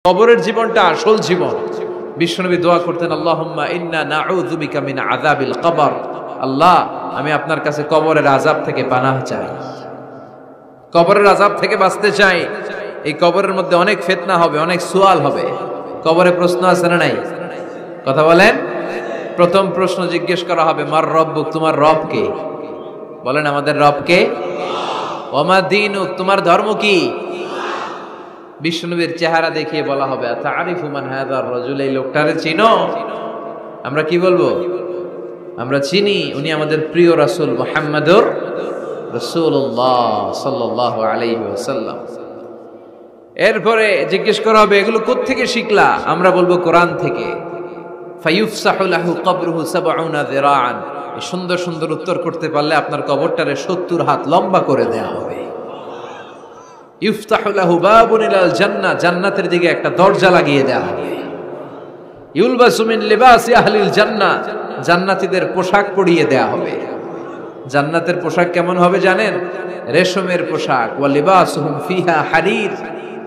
কবরের জীবনটা আসল জীবন। বিশ্বনবী দোয়া করতেন, আল্লাহুম্মা ইন্না নাউযু বিকা মিন আযাবিল কবর। আল্লাহ, আমি আপনার কাছে কবরের আযাব থেকে পানাহ চাই, কবরের আযাব থেকে বাঁচতে চাই। এই কবরের মধ্যে অনেক ফিতনা হবে, অনেক সুয়াল হবে। কবরে প্রশ্ন আছে না নাই? কথা বলেন। প্রথম প্রশ্ন জিজ্ঞেস করা হবে, মার রব্বুক, তোমার রব কে? বলেন, আমাদের রব কে? ওয়া মা দীনুক, তোমার ধর্ম কি? বিশ্বনবীর চেহারা দেখিয়ে বলা হবে, তারিফু মান হাযার রাজুল, এই লোকটারে চিনো? আমরা কি বলবো? আমরা চিনি, উনি আমাদের প্রিয় রাসূল মুহাম্মদুর রাসূলুল্লাহ সাল্লাল্লাহু আলাইহি ওয়াসাল্লাম। এরপরে জিজ্ঞেস করা হবে, এগুলো কোত্থেকে শিখলা? আমরা বলবো, কোরআন থেকে। ফায়ুফসাহু লাহু কবরুহু ৭০ যিরাআন। এই সুন্দর সুন্দর উত্তর করতে পারলে আপনার কবরটারে ৭০ হাত লম্বা করে দেয়া হবে। ইফতাহু লাহু বাবুন ইলাল জান্নাহ, জান্নাতের দিকে একটা দরজা লাগিয়ে দেয়া হবে। ইউলবাসু মিন লিবাসি আহলিল জান্নাহ, জান্নাতীদের পোশাক পরিয়ে দেয়া হবে। জান্নাতের পোশাক কেমন হবে জানেন? রেশমের পোশাক। ওয়া লিবাসুহুম ফিহা হারির,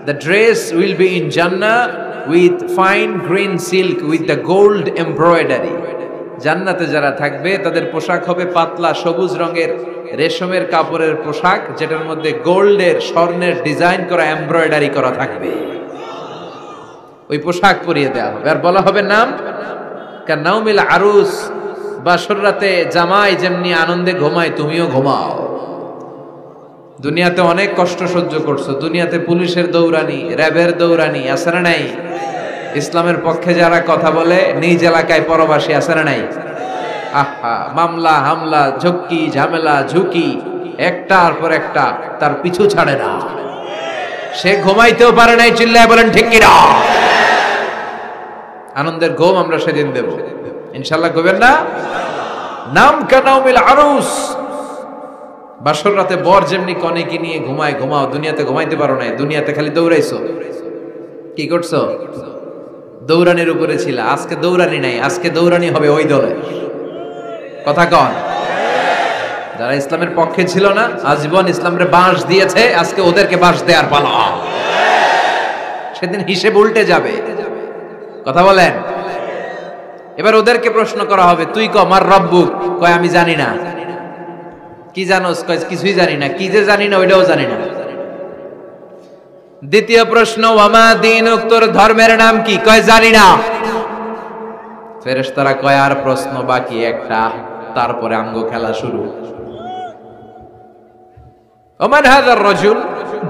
the dress will be in Jannah with fine green silk with the gold embroidery. জান্নাতে যারা থাকবে তাদের পোশাক হবে পাতলা সবুজ রঙের রেশমের কাপড়ের পোশাক, যেটার মধ্যে গোল্ডের, স্বর্ণের ডিজাইন করা, এমব্রয়ডারি করা থাকবে। ওই পোশাক পরিয়ে দেওয়া হবে। আর বলা হবে, নাম কান্নাউমিল আরুস, বাসর রাতে জামাই যেমনি আনন্দে ঘুমায় তুমিও ঘুমাও। দুনিয়াতে অনেক কষ্ট সহ্য করছো, দুনিয়াতে পুলিশের দৌড়ানি, র্যাবের দৌড়ানি, আছে না নাই? ইসলামের পক্ষে যারা কথা বলে নিজ এলাকায় পরবাসী, আছে না নাই? আহা, মামলা হামলা, ঝক্কি ঝামেলা ঝুঁকি, একটার পর একটা, তার পিছু ছাড়ে না। সে ঘুমাইতেও পারে নাই, চিল্লায় বলেন ঠিক কিনা? আনন্দের ঘুম আমরা সেদিন দেব ইনশাআল্লাহ। ঘুমেন না? নাম কানাউমিল আরুস, বাসর রাতে বর যেমনি কনেকে নিয়ে ঘুমায় ঘুমাও। দুনিয়াতে ঘুমাইতে পারো নাই, দুনিয়াতে খালি দৌড়াইছো। কি করছো? দৌড়ানির উপরে ছিল। আজকে দৌড়ানি নাই, আজকে দৌড়ানি হবে ওই দলে। কথা কন। যারা ইসলামের পক্ষে ছিল না, আজীবন ইসলামের বাঁশ দিয়েছে, আজকে ওদেরকে বাঁশ দেওয়ার পালা। সেদিন হিসেব উল্টে যাবে। কথা বলেন। এবার ওদেরকে প্রশ্ন করা হবে, তুই ক মার রব্বুক, কয় আমি জানি না। কি জানোস? কয় কিছুই জানি না। কি যে জানি না ওইটাও জানি না। দ্বিতীয় প্রশ্ন, ওয়া মা দীনুক, তোর ধর্মের নাম কি? কয় জানি না। ফেরেশতারা কয় আর প্রশ্ন বাকি একটা, তারপরে আমগো খেলা শুরু। ওমান হাযার রাজুল,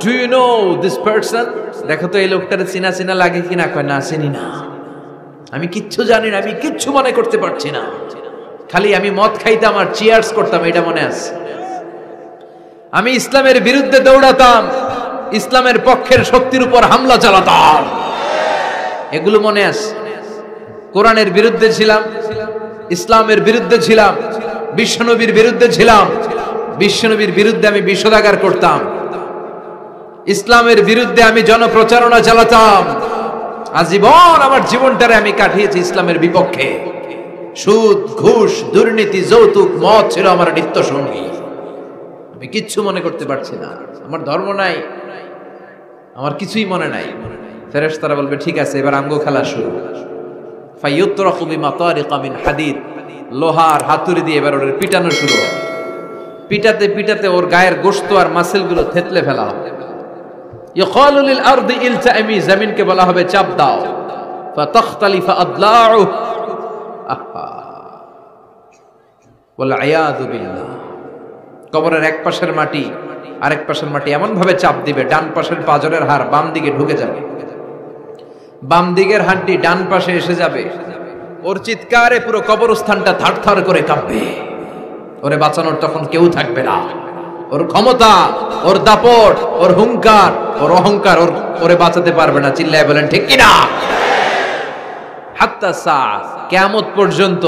do you know this person? দেখো তো এই লোকটারে চিনা চিনা লাগে কিনা। কয় না, চিনি না, আমি কিচ্ছু জানি না, আমি কিচ্ছু মনে করতে পারছি না। খালি আমি মদ খাইতাম আর চিয়ার্স করতাম, এটা মনে আছে। আমি ইসলামের বিরুদ্ধে দৌড়াতাম, ইসলামের পক্ষের শক্তির উপর হামলা চালাতাম, এগুলো মনে আছে। কোরআনের বিরুদ্ধে ছিলাম, ইসলামের বিরুদ্ধে ছিলাম, বিশ্বনবীর বিরুদ্ধে ছিলাম। বিশ্বনবীর বিরুদ্ধে আমি বিষোদাগার করতাম, ইসলামের বিরুদ্ধে আমি জনপ্রচারণা চালাতাম। আজীবন আমার জীবনটারে আমি কাটিয়েছি ইসলামের বিপক্ষে। সুদ, ঘুষ, দুর্নীতি, যৌতুক, মদ ছিল আমার নিত্য সঙ্গী। আমি কিচ্ছু মনে করতে পারছি না, আমার ধর্ম নাই, আমার কিছুই মনে নাই। ফেরেশতারা বলবে, ঠিক আছে, এবার আমগো খেলা শুরু। ফায়ুতরাকু বিমাতারিকা মিন হাদিদ, লোহার হাতুড়ি দিয়ে এবার ওর পিটানো শুরু। পিটাতে পিটাতে ওর গায়ের গোশত আর মাসেলগুলো থেতলে ফেলা হবে। ইয়কালু লিল আরদি ইলতাইমি, জমিনকে বলা হবে চাপ দাও। ফাতাখতালিফা আদলাউ, আহা ওয়াল আয়াযু বিল্লাহ। কবরের এক পাশের মাটি আরেক পাশের মাটি এমন ভাবে চাপ দিবে, ডান পাশের পাজরের হাড় বাম দিকে ঢুকে যাবে, বাম দিকের হাড়টি ডান পাশে এসে যাবে। ওর চিৎকারে পুরো কবরস্থানটা থারথার করে কাঁপবে। ওরে বাঁচানোর তখন কেউ থাকবে না। ওর ক্ষমতা, ওর দাপট, ওর হুঙ্কার, ওর অহংকার ওরে বাঁচাতে পারবে না। চিল্লায় বলেন ঠিক কিনা? হাত্তা সা, কিয়ামত পর্যন্ত,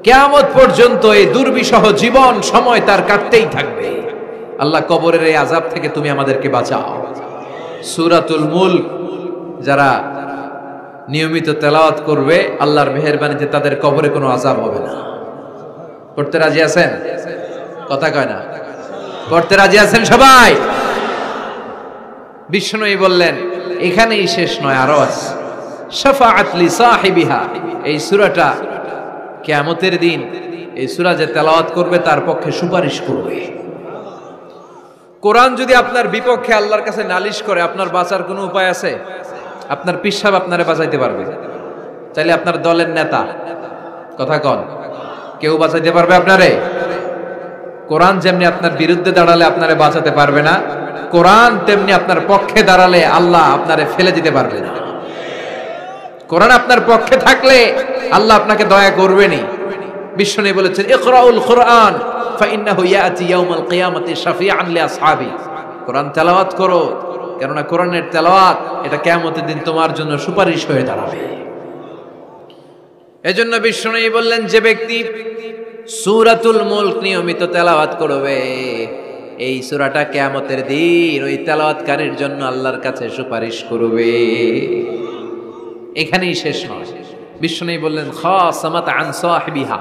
কিয়ামত পর্যন্ত এই দুর্বিষহ জীবন সময় তার কাটতেই থাকবে। আল্লাহ, কবরের এই আযাব থেকে তুমি আমাদেরকে বাঁচাও। সূরাতুল মুলক যারা নিয়মিত তেলাওয়াত করবে, আল্লাহর মেহেরবানিতে তাদের কবরে কোনো আযাব হবে না। পড়তে রাজি আছেন? কথা কয় না। পড়তে রাজি আছেন সবাই? বিষ্ণু বললেন, এখানেই শেষ নয়, আরো আছে। শাফাআত লি সাহিবিহা, এই সূরাটা কিয়ামতের দিন এই সূরা যে তেলাওয়াত করবে তার পক্ষে সুপারিশ করবে। কোরআন যদি আপনার বিপক্ষে আল্লাহর কাছে নালিশ করে, আপনার বাঁচার কোনো উপায় আছে? আপনার পীর সাহেব আপনারে বাঁচাইতে পারবে? চাইলে আপনার দলের নেতা, কথা কন, কেউ বাঁচাইতে পারবে আপনারে? কোরআন যেমনি আপনার বিরুদ্ধে দাঁড়ালে আপনারে বাঁচাতে পারবে না, কোরআন তেমনি আপনার পক্ষে দাঁড়ালে আল্লাহ আপনারে ফেলে দিতে পারবে না। কোরআন আপনার পক্ষে থাকলে আল্লাহ আপনাকে দয়া করবেনই। বিশ্বনবী বলেছেন, ইকরাউল কুরআন ফাইন্নাহু ইয়াতি ইয়াউমাল কিয়ামাতি শাফিআন লিআসহাবি। কোরআন তেলাওয়াত করো, কেননা কোরআনের তেলাওয়াত এটা কিয়ামতের দিন তোমার জন্য সুপারিশ হয়ে দাঁড়াবে। এজন্য বিশ্বনবী বললেন, যে ব্যক্তি সূরাতুল মুলক নিয়মিত তেলাওয়াত করবে, এই সূরাটা কিয়ামতের দিন ওই তেলাওয়াতকারীর জন্য আল্লাহর কাছে সুপারিশ করবে। এখানেই শেষ নয়, বিশ্বনবী বললেন, খাসামাত আন সাহিবিহা,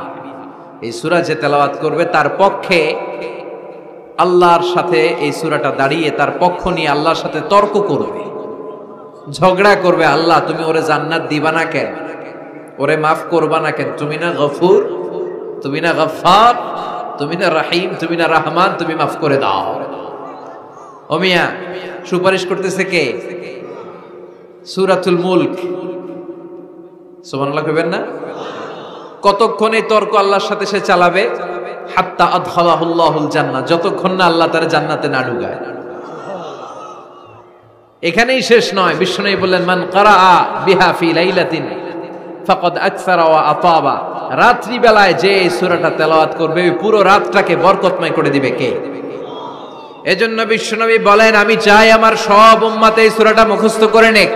এই সূরা যে তেলাওয়াত করবে তার পক্ষে আল্লাহর সাথে এই সূরাটা দাঁড়িয়ে তার পক্ষ নিয়ে আল্লাহর সাথে তর্ক করবে, ঝগড়া করবে। আল্লাহ তুমি ওরে জান্নাত দিবা না কেন? ওরে মাফ করবা না কেন? তুমি না গফুর, তুমি না গফফার, তুমি না রহিম, তুমি না রহমান, তুমি মাফ করে দাও। ও মিয়া, সুপারিশ করতেছে কে? সূরাতুল মুলক। সুবহানাল্লাহ কইবেন না? কতক্ষণ এই তর্ক আল্লাহর সাথে সে চালাবে? হাত্তা আদখালাহুল্লাহুল জান্নাহ, যতক্ষণ না আল্লাহ তার জান্নাতে না ঢুকায়। এখানেই শেষ নয়, বিশ্বনবী বললেন, মান কারাআ বিহা ফি লাইলাতিন ফাকাদ আকসারা ওয়া আতাবা, রাত্রি বেলায় যে এই সূরাটা তেলাওয়াত করবে পুরো রাতটাকে বরকতময় করে দিবে কে? এজন্য বিশ্বনবী বলেন, আমি চাই আমার সব উম্মত এই সূরাটা মুখস্থ করে নেক।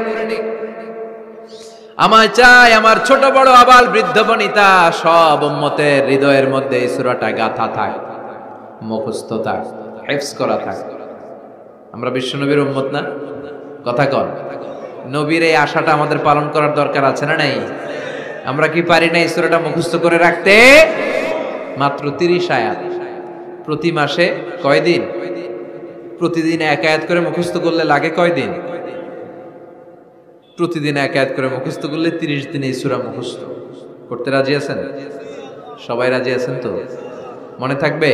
আমার চাই আমার ছোট বড় আবাল বৃদ্ধ বনিতা সব উম্মতের হৃদয়ের মধ্যে এই সূরাটা গাথা থাক, মুখস্থ থাক, হিফজ করা থাক। আমরা বিশ্বনবীর উম্মত না? কথা কন। নবীর এই আশাটা আমাদের পালন করার দরকার আছে না নাই? আমরা কি পারি না এই সূরাটা মুখস্থ করে রাখতে? মাত্র 30 আয়াত, প্রতি মাসে কয় দিন? প্রতিদিন এক আয়াত করে মুখস্থ করলে লাগে কয় দিন? প্রতিদিন এক আয়াত করে মুখস্থ করলে 30 দিনে এই সূরা মুখস্থ করতে রাজি আছেন? সবাই রাজি আছেন তো? মনে থাকবে?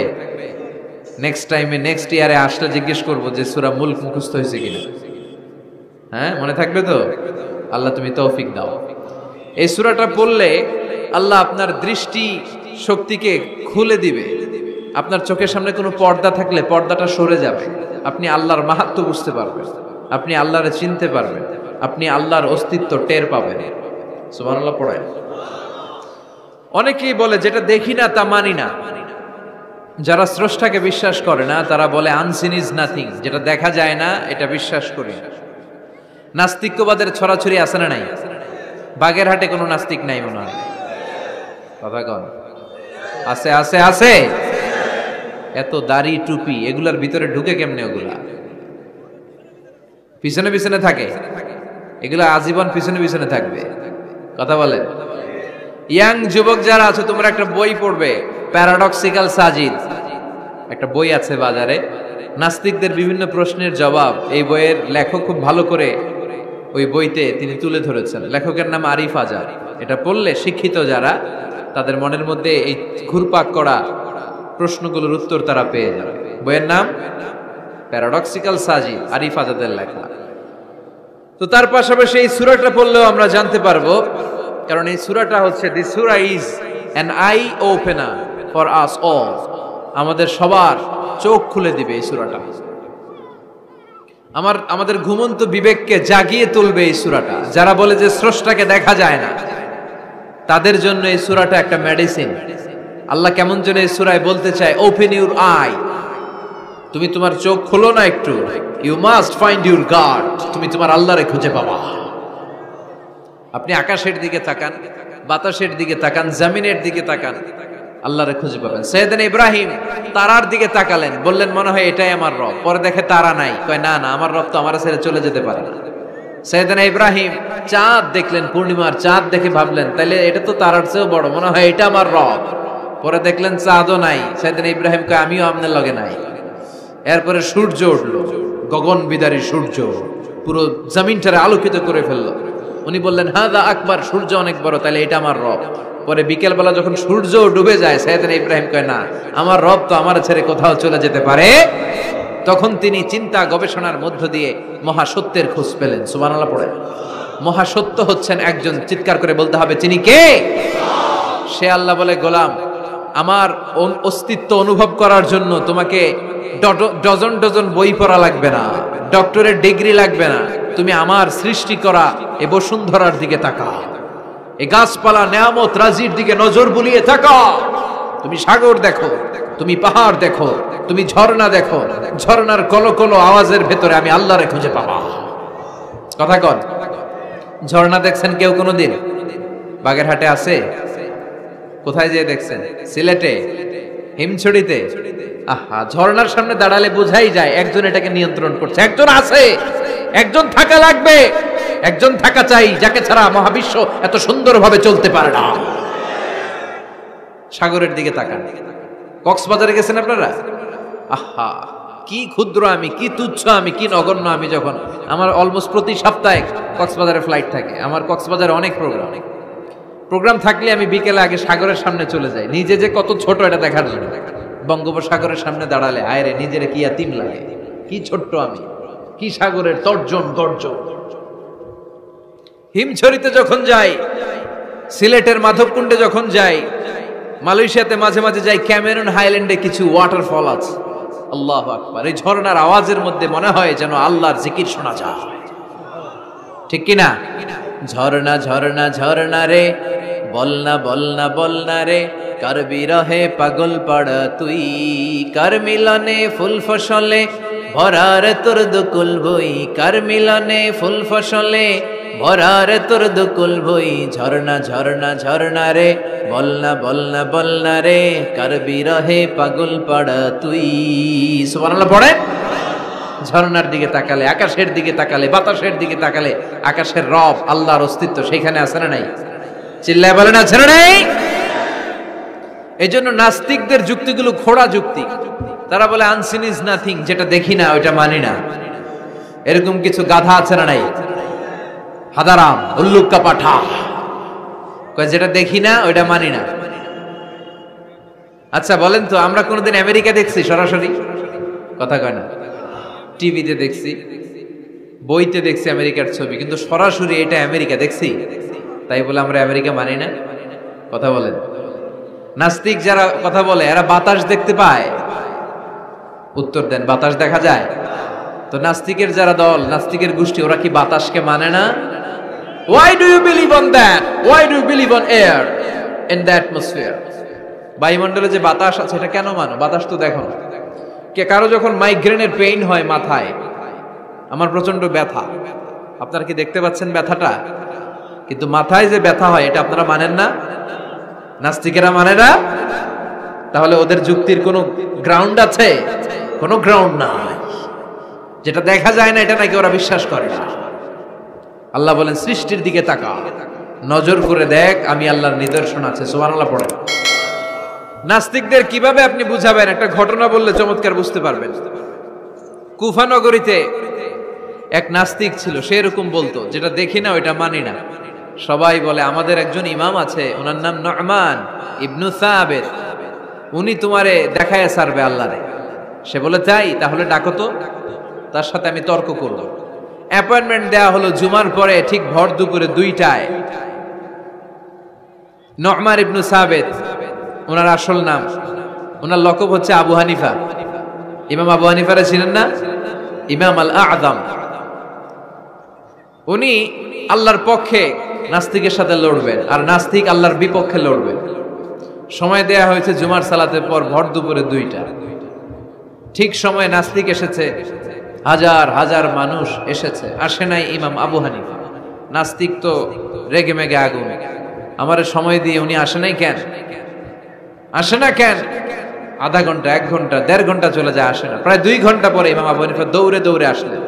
নেক্সট টাইমে নেক্সট ইয়ারে আসলে জিজ্ঞেস করবো যে সূরা মুলক মুখস্থ হয়েছে কিনা। হ্যাঁ, মনে থাকবে তো? আল্লাহ তুমি তৌফিক দাও। এই সূরাটা পড়লে আল্লাহ আপনার দৃষ্টি শক্তিকে খুলে দিবে। আপনার চোখের সামনে কোনো পর্দা থাকলে পর্দাটা সরে যাবে, আপনি আল্লাহর মাহাত্ম্য বুঝতে পারবেন, আপনি আল্লাহরে চিনতে পারবেন, আপনি আল্লাহর অস্তিত্ব টের পাবেন। সুবহানাল্লাহ পড়েন। অনেকেই বলে যেটা দেখি না তা মানি না। যারা স্রষ্টাকে বিশ্বাস করে না তারা বলে আনসিন ইজ নাথিং, যেটা দেখা যায় না এটা বিশ্বাস করি না। নাস্তিক্যবাদের ছড়াছড়ি আছে না নাই? বাগেরহাটে কোনো নাস্তিক নাই মনে হয়, কথা কন। আছে আছে আছে। এত দাড়ি টুপি এগুলার ভিতরে ঢুকে কেমনে? ওগুলা পিছনে পিছনে থাকে, এগুলা আজীবন পিছনে পিছনে থাকবে। কথা বলেন। ইয়াং যুবক যারা আছে তোমরা একটা বই পড়বে, প্যারাডক্সিক্যাল সাজিদ, একটা বই আছে বাজারে, নাস্তিকদের বিভিন্ন প্রশ্নের জবাব। এই বইয়ের লেখক খুব ভালো করে ওই বইতে তিনি তুলে ধরেছেন। লেখকের নাম আরিফ আজাদ। এটা পড়লে শিক্ষিত যারা তাদের মনের মধ্যে এই ঘুরপাক করা প্রশ্নগুলোর উত্তর তারা পেয়ে যাবে। বইয়ের নাম প্যারাডক্সিক্যাল সাজিদ, আরিফ আজাদের লেখা। তো তার পাশাপাশি এই সূরাটা পড়লেও আমরা জানতে পারবো, কারণ এই সূরাটা হচ্ছে দি সূরা is an eye opener for us all, আমাদের সবার চোখ খুলে দিবে এই সূরাটা। আমাদের ঘুমন্ত বিবেককে জাগিয়ে তুলবে এই সূরাটা। যারা বলে যে স্রষ্টাকে দেখা যায় না তাদের জন্য এই সূরাটা একটা মেডিসিন। আল্লাহ কেমন যেন এই সূরায় বলতে চায়, ওপেন ইউর আই, তুমি তোমার চোখ খোলো না একটু, you must find your god, তুমি তোমার আল্লাহরে খুঁজে পাবা। আপনি আকাশের দিকে তাকান, বাতাসের দিকে তাকান, জমিনের দিকে তাকান, আল্লাহরে খুঁজে পাবেন। সাইয়েদনা ইব্রাহিম তারার দিকে তাকালেন, বললেন মনে হয় এটাই আমার রব। পরে দেখে তারা নাই, কয় না না, আমার রব তো আমার ছেড়ে চলে যেতে পারে না। সাইয়েদনা ইব্রাহিম চাঁদ দেখলেন, পূর্ণিমার চাঁদ দেখে ভাবলেন তাইলে এটা তো তারার চেয়েও বড়, মনে হয় এটা আমার রব। পরে দেখলেন চাঁদও নাই, সাইয়েদনা ইব্রাহিম কয় আমিও আপনার লগে নাই। এরপরে সূর্য উঠলো, গগন বিদারী সূর্য, পুরো জমিনটারে আলোকিত করে ফেললো। উনি বললেন হাদা আকবার, সূর্য অনেক বড়, তাহলে এটা আমার রব। পরে বিকেলবেলা যখন সূর্য ডুবে যায়, সাইয়েদনা ইব্রাহিম কয় না, আমার রব তো আমার ছেড়ে কোথাও চলে যেতে পারে। তখন তিনি চিন্তা গবেষণার মধ্য দিয়ে মহাসত্যের খোঁজ পেলেন। সুবহানাল্লাহ পড়ে। মহাসত্য হচ্ছেন একজন, চিৎকার করে বলতে হবে তিনি কে? সে আল্লাহ বলে, গোলাম, আমার অস্তিত্ব অনুভব করার জন্য তোমাকে ডজন ডজন বই পড়া লাগবে না, ডক্টরের ডিগ্রি লাগবে না। তুমি আমার সৃষ্টি করা এ বসুন্ধরার দিকে তাকাও, এই গাছপালা নেয়ামত রাজির দিকে নজর বুলিয়ে তাকাও। তুমি সাগর দেখো, তুমি পাহাড় দেখো, তুমি ঝর্ণা দেখো, ঝর্ণার কলকলো আওয়াজের ভেতরে আমি আল্লাহরে খুঁজে পাবা। কথা কন, ঝর্ণা দেখছেন কেউ কোনোদিন? বাগেরহাটে আছে? কোথায় যেয়ে দেখছেন? সিলেটে, হিমছড়িতে। আহা, ঝর্ণার সামনে দাঁড়ালে বোঝাই যায় একজন এটাকে নিয়ন্ত্রণ করছে, একজন আছে, একজন থাকা লাগবে, একজন থাকা চাই, যাকে ছাড়া মহাবিশ্ব এত সুন্দরভাবে চলতে পারে না। সাগরের দিকে তাকান। কক্সবাজারে গেছেন আপনারা? আহা, কি ক্ষুদ্র আমি, কি তুচ্ছ আমি, কি নগণ্য আমি। যখন আমার অলমোস্ট প্রতি সপ্তাহে কক্সবাজারে ফ্লাইট থাকে, আমার কক্সবাজারে অনেক প্রোগ্রাম থাকলে আমি বিকেলে আগে সাগরের সামনে চলে যাই, নিজে যে কত ছোট এটা দেখার জন্য। বঙ্গোপসাগরের সামনে দাঁড়ালে আয়রে নিজেরে কি ইয়াতিম লাগে, কি ছোট্ট আমি, কি সাগরের তর্জন গর্জন। হিমছড়িতে যখন যাই, সিলেটের মাধবকুণ্ডে যখন যাই, মালয়েশিয়াতে মাঝে মাঝে যাই, ক্যামেরন হাইল্যান্ডে কিছু ওয়াটারফল আছে। আল্লাহু আকবার, এই ঝর্ণার আওয়াজের মধ্যে মনে হয় যেন আল্লাহর জিকির শোনা যায়, ঠিক কিনা? ঝর্ণা ঝর্ণা ঝর্ণা রে, বলনা বলনা বলনা রে, কার বিরহে পাগল পাড়া তুই, কার মিলনে ফুল ফসলে ভরার তোর দুকুল বই, কার মিলনে ফুল ফসলে ভরার তোর দুকুল বই। ঝর্ণা ঝর্ণা ঝর্ণা রে, বলনা বলনা বলনা রে, কার বিরহে পাগল পাড়া তুই। সুবহানাল্লাহ পড়ে। ঝর্ণার দিকে তাকালে, আকাশের দিকে তাকালে, বাতাসের দিকে তাকালে আকাশের রব আল্লাহর অস্তিত্ব সেখানে আছে না নাই? চিল্লায় বলেন আছে না নাই? এই জন্য নাস্তিকদের যুক্তিগুলো খোড়া যুক্তি। তারা বলে আনসিন ইজ নাথিং, যেটা দেখি না ওইটা মানি না। এরকম কিছু গাধা আছে না নাই? হাদারাম, উল্লুক্কা পাঠা, যেটা দেখি না ওইটা মানি না। আচ্ছা বলেন তো, আমরা কোনোদিন আমেরিকা দেখছি সরাসরি? কথা কয় না। টিভিতে দেখছি, বইতে দেখছি আমেরিকার ছবি, কিন্তু সরাসরি এটা আমেরিকা দেখছি? তাই বলে আমরা আমেরিকা মানি না? কথা বলেন। নাস্তিক যারা কথা বলে এরা বাতাস দেখতে পায়? উত্তর দেন, বাতাস দেখা যায়? তো নাস্তিকের যারা দল, নাস্তিকের গোষ্ঠী, ওরা কি বাতাসকে মানে না? Why do you believe on that? Why do you believe on air in the atmosphere? বায়ুমণ্ডলে যে বাতাস আছে এটা কেন মানো? বাতাস তো দেখো না। কে কারো যখন মাইগ্রেনের পেইন হয় মাথায়, আমার প্রচন্ড ব্যথা, আপনারা কি দেখতে পাচ্ছেন ব্যথাটা? কিন্তু মাথায় যে ব্যথা হয় এটা আপনারা মানেন না, নাস্তিকেরা মানে না। তাহলে ওদের যুক্তির কোনো গ্রাউন্ড আছে? কোনো গ্রাউন্ড নাই। যেটা দেখা যায় না এটা নাকি ওরা বিশ্বাস করে না। আল্লাহ বলেন সৃষ্টির দিকে তাকা, নজর করে দেখ, আমি আল্লাহর নিদর্শন আছে। সুবহানাল্লাহ পড়েন। নাস্তিকদের কিভাবে আপনি বুঝাবেন? একটা ঘটনা বললে চমৎকার বুঝতে পারবেন। কুফা নগরীতে এক নাস্তিক ছিল, সে এরকম বলতো, যেটা দেখি না ওইটা মানি না। সবাই বলে আমাদের একজন ইমাম আছে, ওনার নাম নু'মান ইবনু সাবিত, উনি তোমারে দেখায় ছাড়বে আল্লাহরে। সে বলে তাই? তাহলে ডাকো তো, তার সাথে আমি তর্ক করব। অ্যাপয়েন্টমেন্ট দেয়া হলো জুমার পরে ঠিক ভর দুপুরে 2টায়। নু'মান ইবনু সাবিত ওনার আসল নাম, ওনার লকব হচ্ছে আবু হানিফা। ইমাম আবু হানিফারে ছিলেন না? ইমাম আল আযম। উনি আল্লাহর পক্ষে নাস্তিকের সাথে লড়বেন, আর নাস্তিক আল্লাহর বিপক্ষে লড়বেন। সময় দেয়া হয়েছে জুমার সালাতের পর ভর দুপুরে 2টা। ঠিক সময় নাস্তিক এসেছে, হাজার হাজার মানুষ এসেছে, আসে নাই ইমাম আবু হানিফা। নাস্তিক তো রেগে মেগে আগুন, আমার সময় দিয়ে উনি আসে নাই কেন? আসে না কেন? আধা ঘন্টা, 1 ঘন্টা, 1.5 ঘন্টা চলে যায়, আসে না। প্রায় 2 ঘন্টা পরে ইমাম আবু হানিফা দৌড়ে দৌড়ে আসলেন।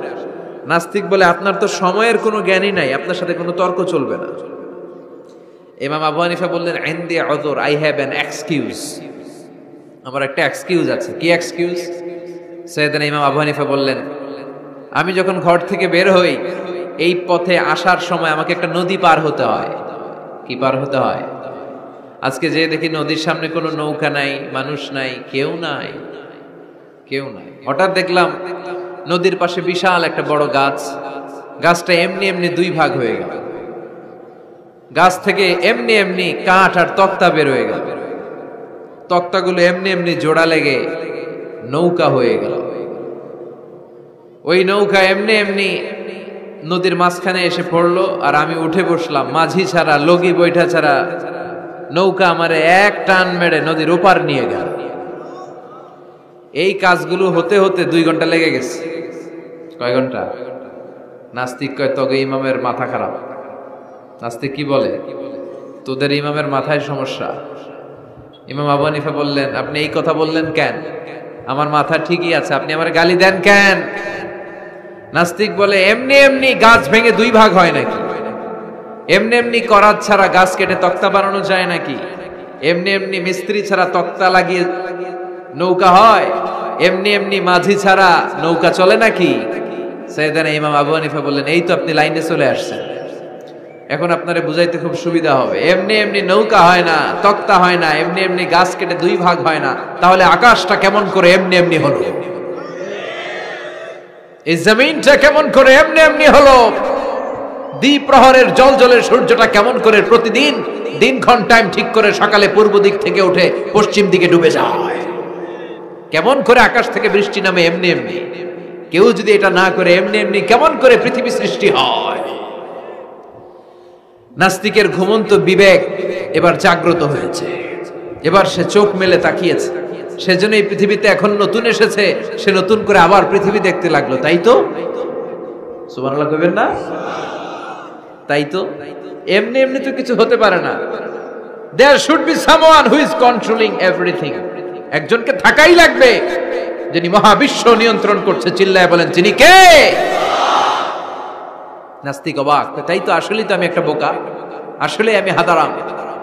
নাস্তিক বলে আপনার তো সময়ের কোনো জ্ঞানই নাই, আপনার সাথে কোনো তর্ক চলবে না। ইমাম আবু হানিফা বললেন ইনদি উযর, আই হ্যাভ অ্যান এক্সকিউজ, আমার একটা এক্সকিউজ আছে। কি এক্সকিউজ? সাইয়েদনা ইমাম আবু হানিফা বললেন আমি যখন ঘর থেকে বের হই, এই পথে আসার সময় আমাকে একটা নদী পার হতে হয়। কি পার হতে হয়? আজকে যে দেখি নদীর সামনে কোনো নৌকা নাই, মানুষ নাই, কেউ নাই, কেউ নাই। হঠাৎ দেখলাম নদীর পাশে বিশাল একটা বড় গাছ। গাছটা এমনি এমনি দুই ভাগ হয়ে গেল। গাছ থেকে এমনি এমনি কাঠ আর তক্তা বের হয়ে গেল। তক্তাগুলো এমনি এমনি জোড়া লেগে নৌকা হয়ে গেল। ওই নৌকা এমনি এমনি নদীর মাঝখানে এসে পড়লো, আর আমি উঠে বসলাম। মাঝি ছাড়া, লগি বৈঠা ছাড়া নৌকা আমারে এক টান মেরে নদীর ওপার নিয়ে গেল। এই কাজগুলো হতে হতে 2 ঘন্টা লেগে গেছে। কয় ঘন্টা? নাস্তিক কয় তবে ইমামের মাথা খারাপ। নাস্তিক কি বলে? তোদের ইমামের মাথায় সমস্যা। ইমাম আবু হানিফা বললেন, আপনি এই কথা বললেন কেন? আমার মাথা ঠিকই আছে, আপনি আমার গালি দেন কেন? নাস্তিক বলে, এমনি এমনি গাছ ভেঙে 2 ভাগ হয় নাকি? এমনি এমনি করাত ছাড়া গাছ কেটে তক্তা বানানো যায় নাকি? এমনি এমনি মিস্ত্রি ছাড়া তক্তা লাগিয়ে নৌকা হয়? এমনি এমনি মাঝি ছাড়া নৌকা চলে নাকি? সাইয়েদানা ইমাম আবু হানিফা বললেন, এই তো আপনি লাইনে চলে আসছেন, এখন আপনারে বুঝাইতে খুব সুবিধা হবে। এমনি এমনি নৌকা হয় না, তক্তা হয় না, এমনি এমনি গাছ কেটে 2 ভাগ হয় না, তাহলে আকাশটা কেমন করে এমনি এমনি হলো? এই জমিনটা কেমন করে এমনি এমনি হলো? দ্বিপ্রহরের জলজলের সূর্যটা কেমন করে প্রতিদিন দিনক্ষণ টাইম ঠিক করে সকালে পূর্ব দিক থেকে উঠে পশ্চিম দিকে ডুবে যায়? কেমন করে আকাশ থেকে বৃষ্টি নামে এমনি এমনি? কেউ যদি এটা না করে এমনি এমনি কেমন করে পৃথিবী সৃষ্টি হয়? নাস্তিকের ঘুমন্ত বিবেক এবার জাগ্রত হয়েছে। এবার সে চোখ মেলে তাকিয়েছে। সেজন্য এই পৃথিবীতে এখন নতুন এসেছে, সে নতুন করে আবার পৃথিবী দেখতে লাগলো। তাই তো? সুবহানাল্লাহ কইবেন না? তাই তো? এমনি এমনি তো কিছু হতে পারে না। There should be someone who is controlling everything. একজনকে থাকাই লাগবে যিনি মহাবিশ্ব নিয়ন্ত্রণ করছে। চিল্লায় বলেন, যিনি কে? নাস্তিক অবাক। তাই তো, আসলেই তো আমি একটা বোকা, আসলে আমি হাদারাম,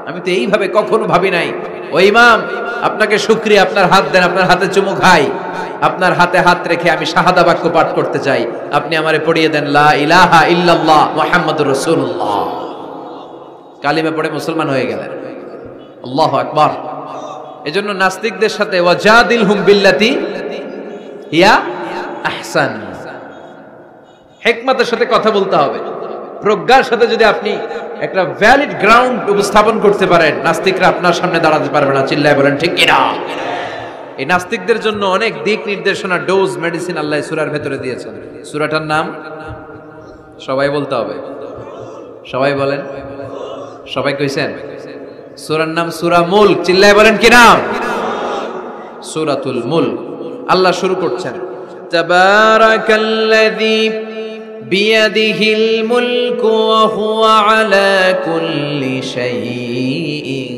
আমি তো এইভাবে কখনো ভাবি নাই। ও ইমাম, আপনাকে শুকরিয়া, আপনার হাত দেন, আপনার হাতে চুমু খাই। আপনার হাতে হাত রেখে আমি শাহাদা বাক্য পাঠ করতে চাই, আপনি আমারে পড়িয়ে দেন লা ইলাহা ইল্লাল্লাহ মুহাম্মাদুর রাসূলুল্লাহ। কালিমা পড়ে মুসলমান হয়ে গেলেন। আল্লাহু আকবার। এজন্য নাস্তিকদের সাথে ওয়াজাদিলহুম বিল্লাতি হিয়া আহসান, হিকমতের সাথে কথা বলতে হবে। প্রজ্ঞার সাথে যদি আপনি একটা ভ্যালিড গ্রাউন্ড উপস্থাপন করতে পারেন, নাস্তিকরা আপনার সামনে দাঁড়াতে পারবে না। চিল্লায় বলেন ঠিক কিনা? এই নাস্তিকদের জন্য অনেক দিক নির্দেশনা, ডোজ, মেডিসিন আল্লাহ সূরার ভেতরে দিয়েছেন। সূরাটার নাম সবাই বলতে হবে। সবাই বলেন। সবাই কইছেন? সূরার নাম সূরা মুলক। চিল্লায় বলেন কি নাম? সূরাতুল মুলক। আল্লাহ শুরু করছেন, তাবারাকাল্লাযী বিয়াদিহিল মুলকু ওয়া হুয়া আলা কুল্লি শাইইন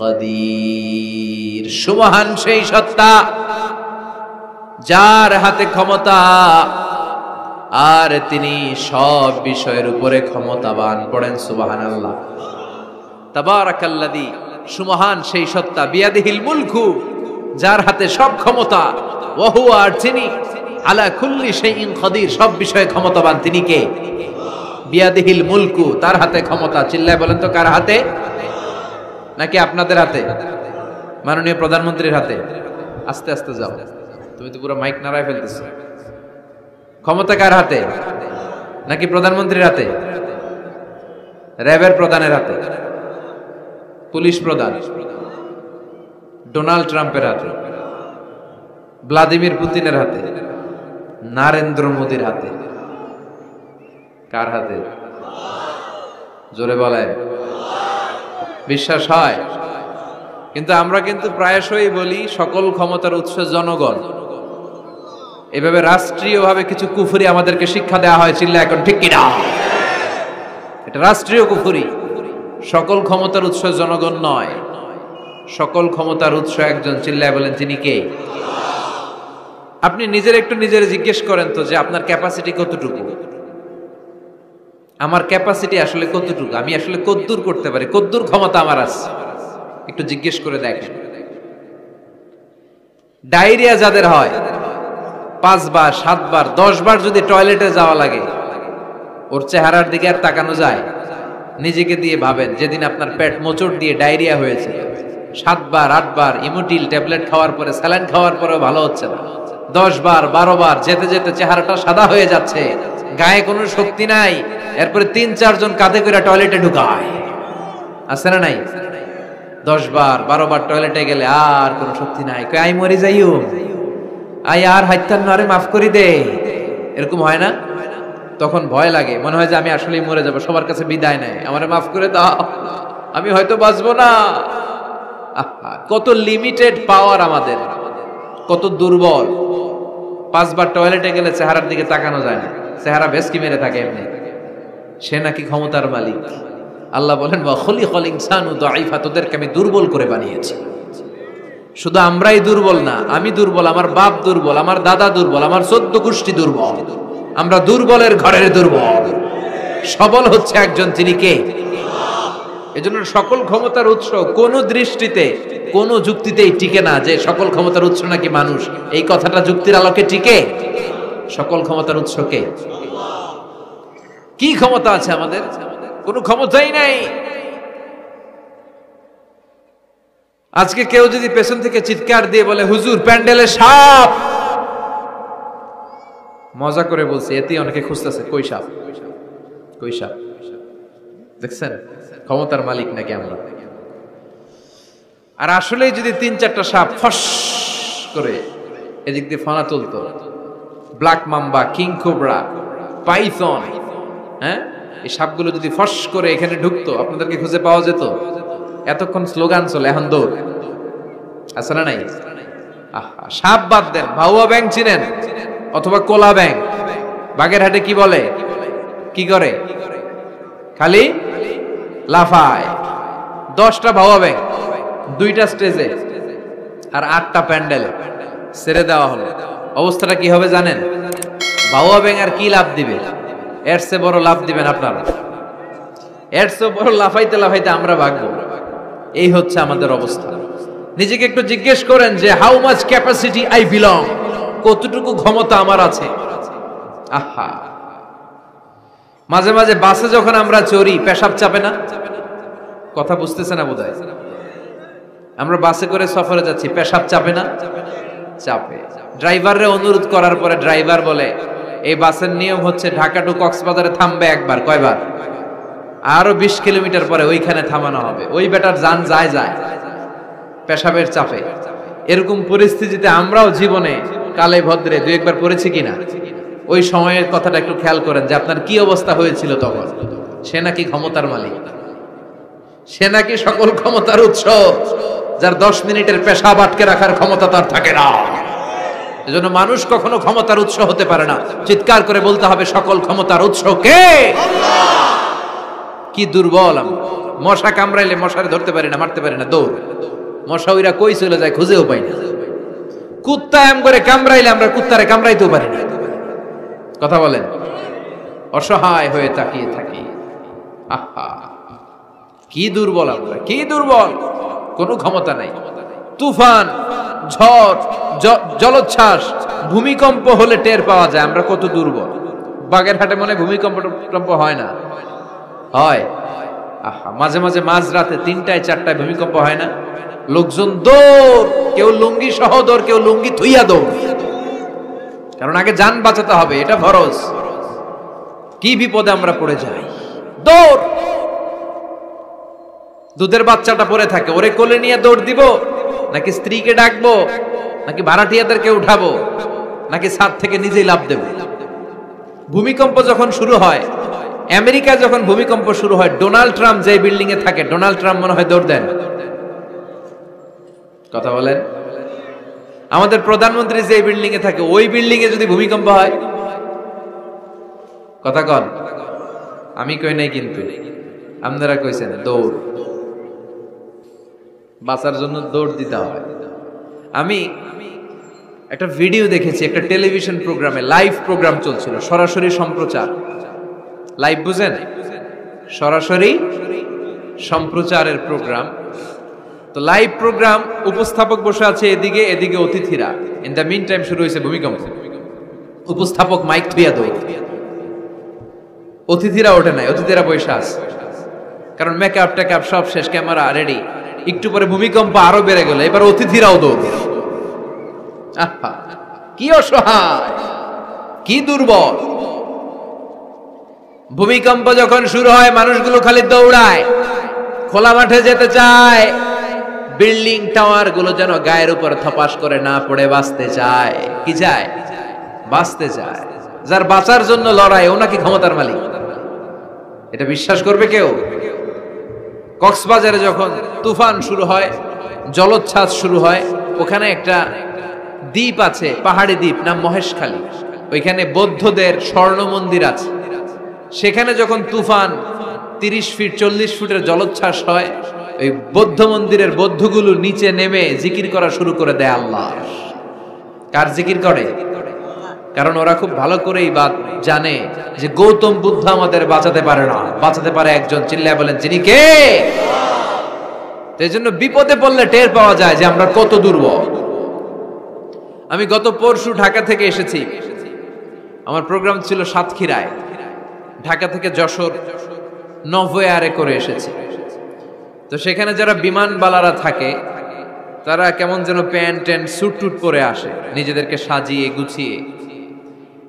কাদির। সুবহান সেই সত্তা যার হাতে ক্ষমতা, আর তিনি সব বিষয়ের উপরে ক্ষমতাবান। পড়েন সুবহানাল্লাহ। তাবারাকাল্লাযী, সুবহান সেই সত্তা, বিয়াদিহিল মুলকু, যার হাতে সব ক্ষমতা, ওয়া হুয়া, আর তিনি আলা কুল্লি শাইইন কাদির, সব বিষয়ে ক্ষমতাবান। তিনি কে? বিয়াদিহিল মুলকু, তার হাতে ক্ষমতা। চিল্লায় বলেন তো কার হাতে? নাকি আপনাদের হাতে? মাননীয় প্রধানমন্ত্রীর হাতে? আস্তে আস্তে যাও, তুমি তো পুরো মাইক নাড়ায় ফেলতেছ। ক্ষমতা কার হাতে? নাকি প্রধানমন্ত্রীর হাতে? র্যাবের প্রধানের হাতে? পুলিশ প্রধান? ডোনাল্ড ট্রাম্পের হাতে? ভ্লাদিমির পুতিনের হাতে? নরেন্দ্র মোদির হাতে? কার হাতে? জোরে বলেন। বিশ্বাস হয়? কিন্তু আমরা কিন্তু প্রায়শই বলি সকল ক্ষমতার উৎস জনগণ। এভাবে রাষ্ট্রীয়ভাবে কিছু কুফরি আমাদেরকে শিক্ষা দেওয়া হয়। চিল্লা এখন ঠিক কিনা? এটা রাষ্ট্রীয় কুফরি। সকল ক্ষমতার উৎস জনগণ নয়, সকল ক্ষমতার উৎস একজন। চিল্লায় বলেন তিনি কে? আপনি নিজের একটু নিজের জিজ্ঞেস করেন তো যে আপনার ক্যাপাসিটি কতটুকু? আমার ক্যাপাসিটি আসলে কতটুকু? আমি আসলে কদ্দুর করতে পারি, কদ্দুর ক্ষমতা আমার আছে? একটু জিজ্ঞেস করে দেখেন। ডায়রিয়া যাদের হয়, 5 বার 7 বার 10 বার যদি টয়লেটে যাওয়া লাগে, ওর চেহারার দিকে আর তাকানো যায়? নিজেকে দিয়ে ভাবেন, যেদিন আপনার পেট মোচড় দিয়ে ডায়রিয়া হয়েছে, 7 বার 8 বার ইমোটিল ট্যাবলেট খাওয়ার পরে, স্যালাইন খাওয়ার পরেও ভালো হচ্ছে না, 10 বার 12 বার যেতে যেতে চেহারাটা সাদা হয়ে যাচ্ছে, গায়ে কোনো শক্তি নাই, এরপরে 3-4 জন কাঁধে করে টয়লেটে ঢুকায়, আছে না নাই? 10 বার 12 বার টয়লেটে গেলে আর কোনো শক্তি নাই, কই আই মরে যাইও, আই আর হাইতান না, আরে মাফ করি দে, এরকম হয় না? তখন ভয় লাগে, মনে হয় যে আমি আসলেই মরে যাব, সবার কাছে বিদায় নেয়, আমারে মাফ করে দাও, আমি হয়তো বাঁচবো না। কত লিমিটেড পাওয়ার আমাদের, কত দুর্বল। 5 বার টয়লেটে গেলে চেহারার দিকে তাকানো যায় না, চেহারা ভেস্কি মেরে থাকে এমনি। সে নাকি ক্ষমতার মালিক। আল্লাহ বলেন ওয়া খুলিকাল ইনসানু দাঈফা, তোদেরকে আমি দুর্বল করে বানিয়েছি। শুধু আমরাই দুর্বল না, আমি দুর্বল, আমার বাপ দুর্বল, আমার দাদা দুর্বল, আমার 14 গোষ্ঠী দুর্বল। আমরা দুর্বলের ঘরের দুর্বল। সবল হচ্ছে একজন, তিনি কে? এজন্য সকল ক্ষমতার উৎস কোন দৃষ্টিতে, কোন যুক্তিতেই টিকে না যে সকল ক্ষমতার উৎস নাকি মানুষ। এই কথাটা যুক্তির আলোকে টিকে? সকল ক্ষমতার উৎস কে? কি ক্ষমতা আছে আমাদের? কোনো ক্ষমতাই নাই। আজকে কেউ যদি পেছন থেকে চিৎকার দিয়ে বলে হুজুর প্যান্ডেলে সাপ, মজা করে বলছে, এতেই অনেকে খুঁজতেছে কই সাপ, কই সাপ। দেখছেন ক্ষমতার মালিক নাকি আমরা? আর আসলেই যদি 3-4টা সাপ ফস করে এদিক দিয়ে ফানা তুলতো, black mamba, king cobra, python, হ্যাঁ, এই সাপগুলো যদি ফস করে এখানে ঢুকতো, আপনাদেরকে খুঁজে পাওয়া যেত? এতক্ষণ স্লোগান চলে, এখন দৌড়, আছে না নাই? সাপ বাদ দেন, ভাউয়া ব্যাং চিনেন? অথবা কোলা ব্যাং? বাগেরহাটে কি বলে, কি করে? খালি লাফায়। 10টা ভাউয়া ব্যাং, 2টা স্টেজে আর 8টা প্যান্ডেলে ছেড়ে দেওয়া হলো, অবস্থাটা কি হবে জানেন? ভাউয়া ব্যাং আর কি লাভ দিবে? এর চেয়ে বড় লাভ দিবেন আপনারা, এর চেয়ে বড় লাফাইতে লাফাইতে আমরা ভাগবো। এই হচ্ছে আমাদের অবস্থা। নিজেকে একটু জিজ্ঞেস করেন যে how much capacity I belong, কতটুকু ক্ষমতা আমার আছে। আহা, মাঝে মাঝে বাসে যখন আমরা চড়ি, পেশাব চাপে না? কথা বুঝতেছে না বোধহয়। আমরা বাসে করে সফরে যাচ্ছি, পেশাব চাপে না? চাপে। ড্রাইভাররে অনুরোধ করার পরে ড্রাইভার বলে এই বাসের নিয়ম হচ্ছে ঢাকা টু কক্সবাজারে থামবে একবার, কয়বার? আরো 20 কিলোমিটার পরে ওইখানে থামানো হবে। ওই বেটার যান যায় যায় পেশাবের চাপে। এরকম পরিস্থিতিতে আমরাও জীবনে কালে ভদ্রে 2-1 পড়েছি কিনা? ওই সময়ের কথাটা একটু খেয়াল করেন যে আপনার কি অবস্থা হয়েছিল তখন। সে নাকি ক্ষমতার মালিক, সে নাকি সকল ক্ষমতার উৎস, যার 10 মিনিটের পেশাব আটকে রাখার ক্ষমতা তার থাকে না। এজন্য মানুষ কখনো ক্ষমতার উৎস হতে পারে না। চিৎকার করে বলতে হবে সকল ক্ষমতার উৎস কে? কি দুর্বল আমরা। মশা কামড়াইলে মশারে ধরতে পারি না, মারতে পারি না, দৌড়। মশা ওইরা কই চলে যায় খুঁজেও পাই না। কুত্তা এম করে কামড়াইলে আমরা কুত্তারে কামড়াইতেও পারি না। কথা বলেন, অসহায় হয়ে তাকিয়ে থাকি। আহা, কি দুর্বল আমরা, কি দুর্বল। কোনো ক্ষমতা নাই। তুফান, ঝড়, জলোচ্ছ্বাস, ভূমিকম্প হলে টের পাওয়া যায় আমরা কত দুর্বল। বাগেরহাটে মনে ভূমিকম্প হয় না? হয়। আহা, মাঝে মাঝে মাঝরাতে 3টায় 4টায় ভূমিকম্প হয় না? লোকজন দৌড়, কেউ লুঙ্গি সহ দৌড়, কেউ লুঙ্গি থুইয়া দৌড়, কারণ আগে জান বাঁচাতে হবে, এটা ফরজ। কি বিপদে আমরা পড়ে যাই, দৌড়। দুধের বাচ্চাটা পড়ে থাকে, ওরে কোলে নিয়ে দৌড় দিব, নাকি স্ত্রীকে ডাকবো, নাকি ভাড়াটিয়াদেরকে উঠাবো, নাকি ছাদ থেকে নিজেই লাফ দেব? ভূমিকম্প যখন শুরু হয়, আমেরিকায় যখন ভূমিকম্প শুরু হয়, ডোনাল্ড ট্রাম্প যে বিল্ডিং এ থাকে, ডোনাল্ড ট্রাম্প মনে হয় দৌড় দেন। কথা বলেন। আমাদের প্রধানমন্ত্রী যে বিল্ডিং এ থাকে, ওই বিল্ডিং এ যদি ভূমিকম্প হয়, কথা কন। আমি কই নাই কিন্তু, আপনারা কইছেন দৌড়। বাঁচার জন্য দৌড় দিতে হয়। আমি একটা ভিডিও দেখেছি, একটা টেলিভিশন প্রোগ্রামে, লাইভ প্রোগ্রাম চলছিল, সরাসরি সম্প্রচার। লাইভ বুঝেন? সরাসরি সম্প্রচারের প্রোগ্রাম। তো লাইভ প্রোগ্রাম, উপস্থাপক বসে আছে এদিকে, এদিকে অতিথিরা। ইন দ্য মিন টাইম শুরু হয়েছে ভূমিকম্প। উপস্থাপক মাইক থুইয়া দৌড়, অতিথিরা ওঠে নাই, অতিথিরা বসে আছে, কারণ মেকআপ টেকআপ সব শেষ, ক্যামেরা রেডি। একটু পরে ভূমিকম্প আরো বেড়ে গেল, এবার অতিথিরাও দৌড়। আহা, কি অসহায়, কি দুর্বল। ভূমিকম্প যখন শুরু হয় মানুষগুলো খালি দৌড়ায়, খোলা মাঠে যেতে চায়, বিল্ডিং টাওয়ার গুলো যেন গায়ের উপর থপাস করে না পড়ে বাঁচতে চায়। কি চায়? বাঁচতে চায়। যার বাঁচার জন্য লড়াই, ও নাকি ক্ষমতার মালিক। এটা বিশ্বাস করবে কেউ? কক্সবাজারে যখন তুফান শুরু হয়, জলোচ্ছ্বাস শুরু হয়, ওখানে একটা দ্বীপ আছে, পাহাড়ি দ্বীপ, নাম মহেশখালী। ওইখানে বৌদ্ধদের স্বর্ণ মন্দির আছে। সেখানে যখন তুফান 30 ফিট 40 ফুটের জলোচ্ছ্বাস হয়, ওই বৌদ্ধ মন্দিরের বৌদ্ধগুলো নিচে নেমে জিকির করা শুরু করে দেয় আল্লাহ। কার জিকির করে? কারণ ওরা খুব ভালো করেই জানে যে গৌতম বুদ্ধ আমাদের বাঁচাতে পারে না, বাঁচাতে পারে একজন। চিল্লায় বলেন, যিনি কে? এই জন্য বিপদে পড়লে টের পাওয়া যায় যে আমরা কত দুর্বল। আমি গত পরশু ঢাকা থেকে এসেছি, আমার প্রোগ্রাম ছিল সাতক্ষীরায়। ঢাকা থেকে যশোর নভোয়ারে করে এসেছি। তো সেখানে যারা বিমানবালারা থাকে, তারা কেমন যেন প্যান্ট ট্যান্ট স্যুট টুট পরে আসে, নিজেদেরকে সাজিয়ে গুছিয়ে।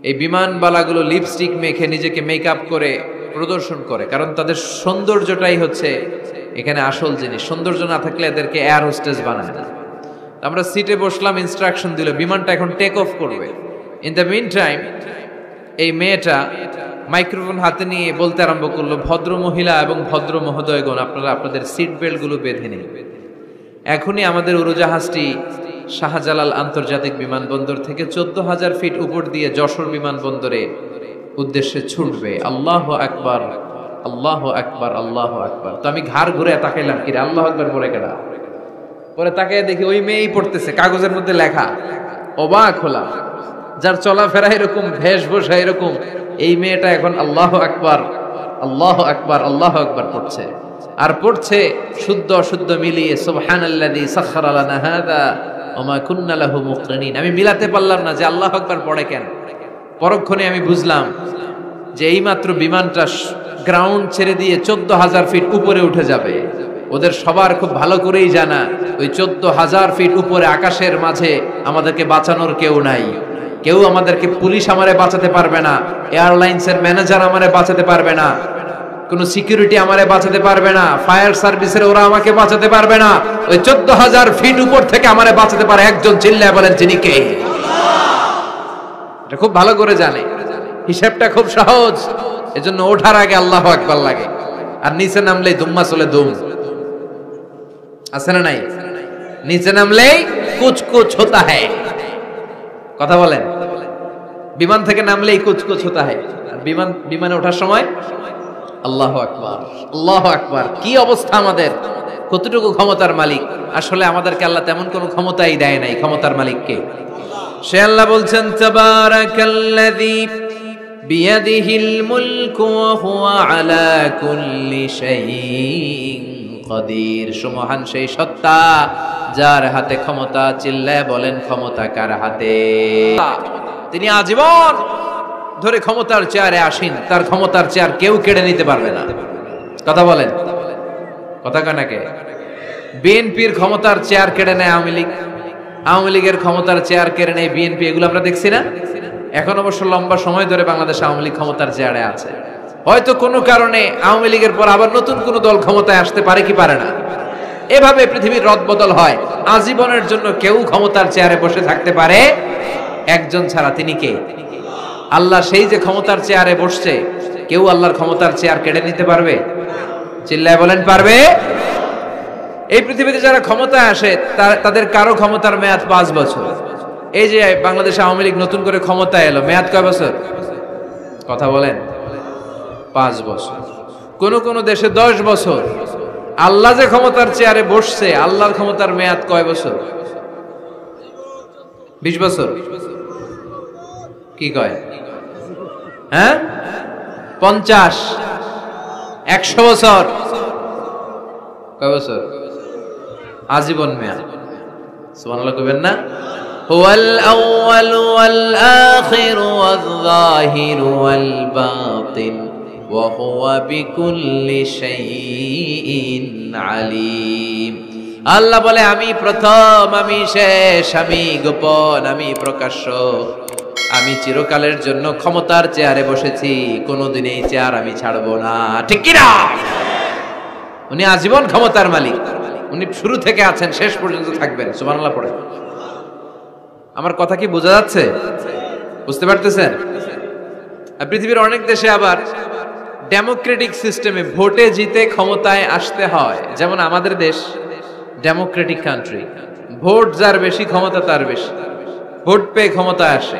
এই বিমানবালাগুলো লিপস্টিক মেখে নিজেকে মেকআপ করে প্রদর্শন করে, কারণ তাদের সৌন্দর্যটাই হচ্ছে এখানে আসল জিনিস। সৌন্দর্য না থাকলে এদেরকে এয়ার হোস্টেস বানায় না। আমরা সিটে বসলাম, ইনস্ট্রাকশন দিল বিমানটা এখন টেক অফ করবে। ইন দ্য মিন টাইম এই মেয়েটা মাইক্রোফোন হাতে নিয়ে বলতে আরম্ভ করলো, ভদ্র মহিলা এবং ভদ্র মহোদয়গণ, আপনারা আপনাদের সিট বেল্ট গুলো বেঁধে নিন। এখনই আমাদের উড়োজাহাজটি শাহজালাল আন্তর্জাতিক বিমানবন্দর থেকে 14,000 ফিট উপর দিয়ে যশোর বিমানবন্দরে উদ্দেশ্যে ছুটবে। আল্লাহু আকবার, আল্লাহু আকবার, আল্লাহু আকবার। তো আমি ঘাড় ঘুরে তাকাইলাম, কি রে আল্লাহু আকবার পরে কেডা? পরে তাকাই দেখি ওই মেয়েই পড়তেছে, কাগজের মধ্যে লেখা। অবাক হলাম, যার চলাফেরা এরকম, বেশভূষা এরকম, এই মেয়েটা এখন আল্লাহু আকবার, আল্লাহু আকবার, আল্লাহু আকবার পড়ছে। আর পড়ছে শুদ্ধ অশুদ্ধ মিলিয়ে, সুবহানাল্লাযী সাখখারা লানা হাযা ওয়া মা কুন্না লাহু মুকরিনিন। আমি মিলাতে পারলাম না যে আল্লাহু আকবার পড়ে কেন। পরক্ষণে আমি বুঝলাম যে এইমাত্র বিমানটা গ্রাউন্ড ছেড়ে দিয়ে 14,000 ফিট উপরে উঠে যাবে। ওদের সবার খুব ভালো করেই জানা, ওই 14,000 ফিট উপরে আকাশের মাঝে আমাদেরকে বাঁচানোর কেউ নাই। কেউ আমাদেরকে, পুলিশ আমারে বাঁচাতে পারবে না, এয়ারলাইন্সের ম্যানেজার আমারে বাঁচাতে পারবে না, কোন সিকিউরিটি আমারে বাঁচাতে পারবে না, ফায়ার সার্ভিসের ওরা আমাকে বাঁচাতে পারবে না। ওই 14,000 ফিট উপর থেকে আমারে বাঁচাতে পারে একজন। চিল্লায় বলেন, যিনি কে? এটা খুব ভালো করে জানে, হিসাবটা খুব সহজ। এজন্য ওঠার আগে আল্লাহু আকবার লাগে, আর নিচে নামলেই দুম্মা চলে দুম। আছে না নাই? নিচে নামলেই কুছ কুছ হোতা হ্যায়। কথা বলেন, বিমান থেকে নামলেই কুছ কুছ হোতা হ্যায়, আর বিমানে ওঠার সময় আল্লাহু আকবার, আল্লাহু আকবার। কি অবস্থা আমাদের, কতটুকু ক্ষমতার মালিক। আসলে আমাদেরকে আল্লাহ তেমন কোনো ক্ষমতাই দেয় নাই। ক্ষমতার মালিককে সে আল্লাহ বলছেন, তাবারাকাল্লাযী বিয়াদিহিল মুলকু ওয়া হুয়া আলা কুল্লি শাইইন কাদির। সুমহান সেই সত্তা যার হাতে ক্ষমতা। চিল্লায় বলেন, ক্ষমতা কার হাতে? তিনি আজীবন ধরে ক্ষমতার চেয়ারে আসীন। তার ক্ষমতার চেয়ার কেউ কেড়ে নিতে পারবে না। কথা বলেন, কথা কানাকে? বিএনপির ক্ষমতার চেয়ার কেড়ে নেয় আওয়ামী লীগ, আওয়ামী লীগের ক্ষমতার চেয়ার কেড়ে নেয় বিএনপি। এগুলো আমরা দেখছি না? এখন অবশ্য লম্বা সময় ধরে বাংলাদেশ আওয়ামী লীগ ক্ষমতার চেয়ারে আছে। হয়তো কোনো কারণে আওয়ামী লীগের পর আবার নতুন কোন দল ক্ষমতায় আসতে পারে কি পারে না। এভাবে পৃথিবীর রদবদল হয়। আজীবনের জন্য কেউ ক্ষমতার চেয়ারে বসে থাকতে পারে একজন ছাড়া। তিনি কে? আল্লাহ। সেই যে ক্ষমতার চেয়ারে বসছে, কেউ আল্লাহর ক্ষমতার চেয়ার কেড়ে নিতে পারবে? চিল্লায় বলেন, পারবে? এই পৃথিবীতে যারা ক্ষমতায় আসে তাদের কারো ক্ষমতার মেয়াদ 5 বছর। এই যে বাংলাদেশ আওয়ামী লীগ নতুন করে ক্ষমতায় এলো, মেয়াদ কয় বছর? কথা বলেন, 5 বছর। কোন কোন দেশে 10 বছর। আল্লাহ যে ক্ষমতার চেয়ারে বসছে, আল্লাহর ক্ষমতার মেয়াদ কয় বছর? 20 বছর। কি কয়? হ্যাঁ, 50, 100 বছর। কয় বছর? আজীবন মেয়াদ। সুবহানাল্লাহ কইবেন না? হুয়াল আউয়াল ওয়াল আখির ওয়াল যাহির ওয়াল বাতিন ওয়া হুয়া বিকুল্লি শাইইন আলিম। আল্লাহ বলে আমি প্রথম, আমি শেষ, আমি গোপন, আমি প্রকাশ্য। আমি চিরকালের জন্য ক্ষমতার চেয়ারে বসেছি, কোনোদিন এই চেয়ার আমি ছাড়বো না। ঠিক কি না? উনি আজীবন ক্ষমতার মালিক, উনি শুরু থেকে আছেন, শেষ পর্যন্ত থাকবেন। সুবহানাল্লাহ পড়ে। আমার কথা কি বোঝা যাচ্ছে? বুঝতে পারতেছেন? পৃথিবীর অনেক দেশে আবার ডেমোক্রেটিক সিস্টেমে ভোটে জিতে ক্ষমতায় আসতে হয়। যেমন আমাদের দেশ ডেমোক্রেটিক কান্ট্রি, ভোট যার বেশি ক্ষমতা তার বেশি, ভোট পেয়ে ক্ষমতায় আসে।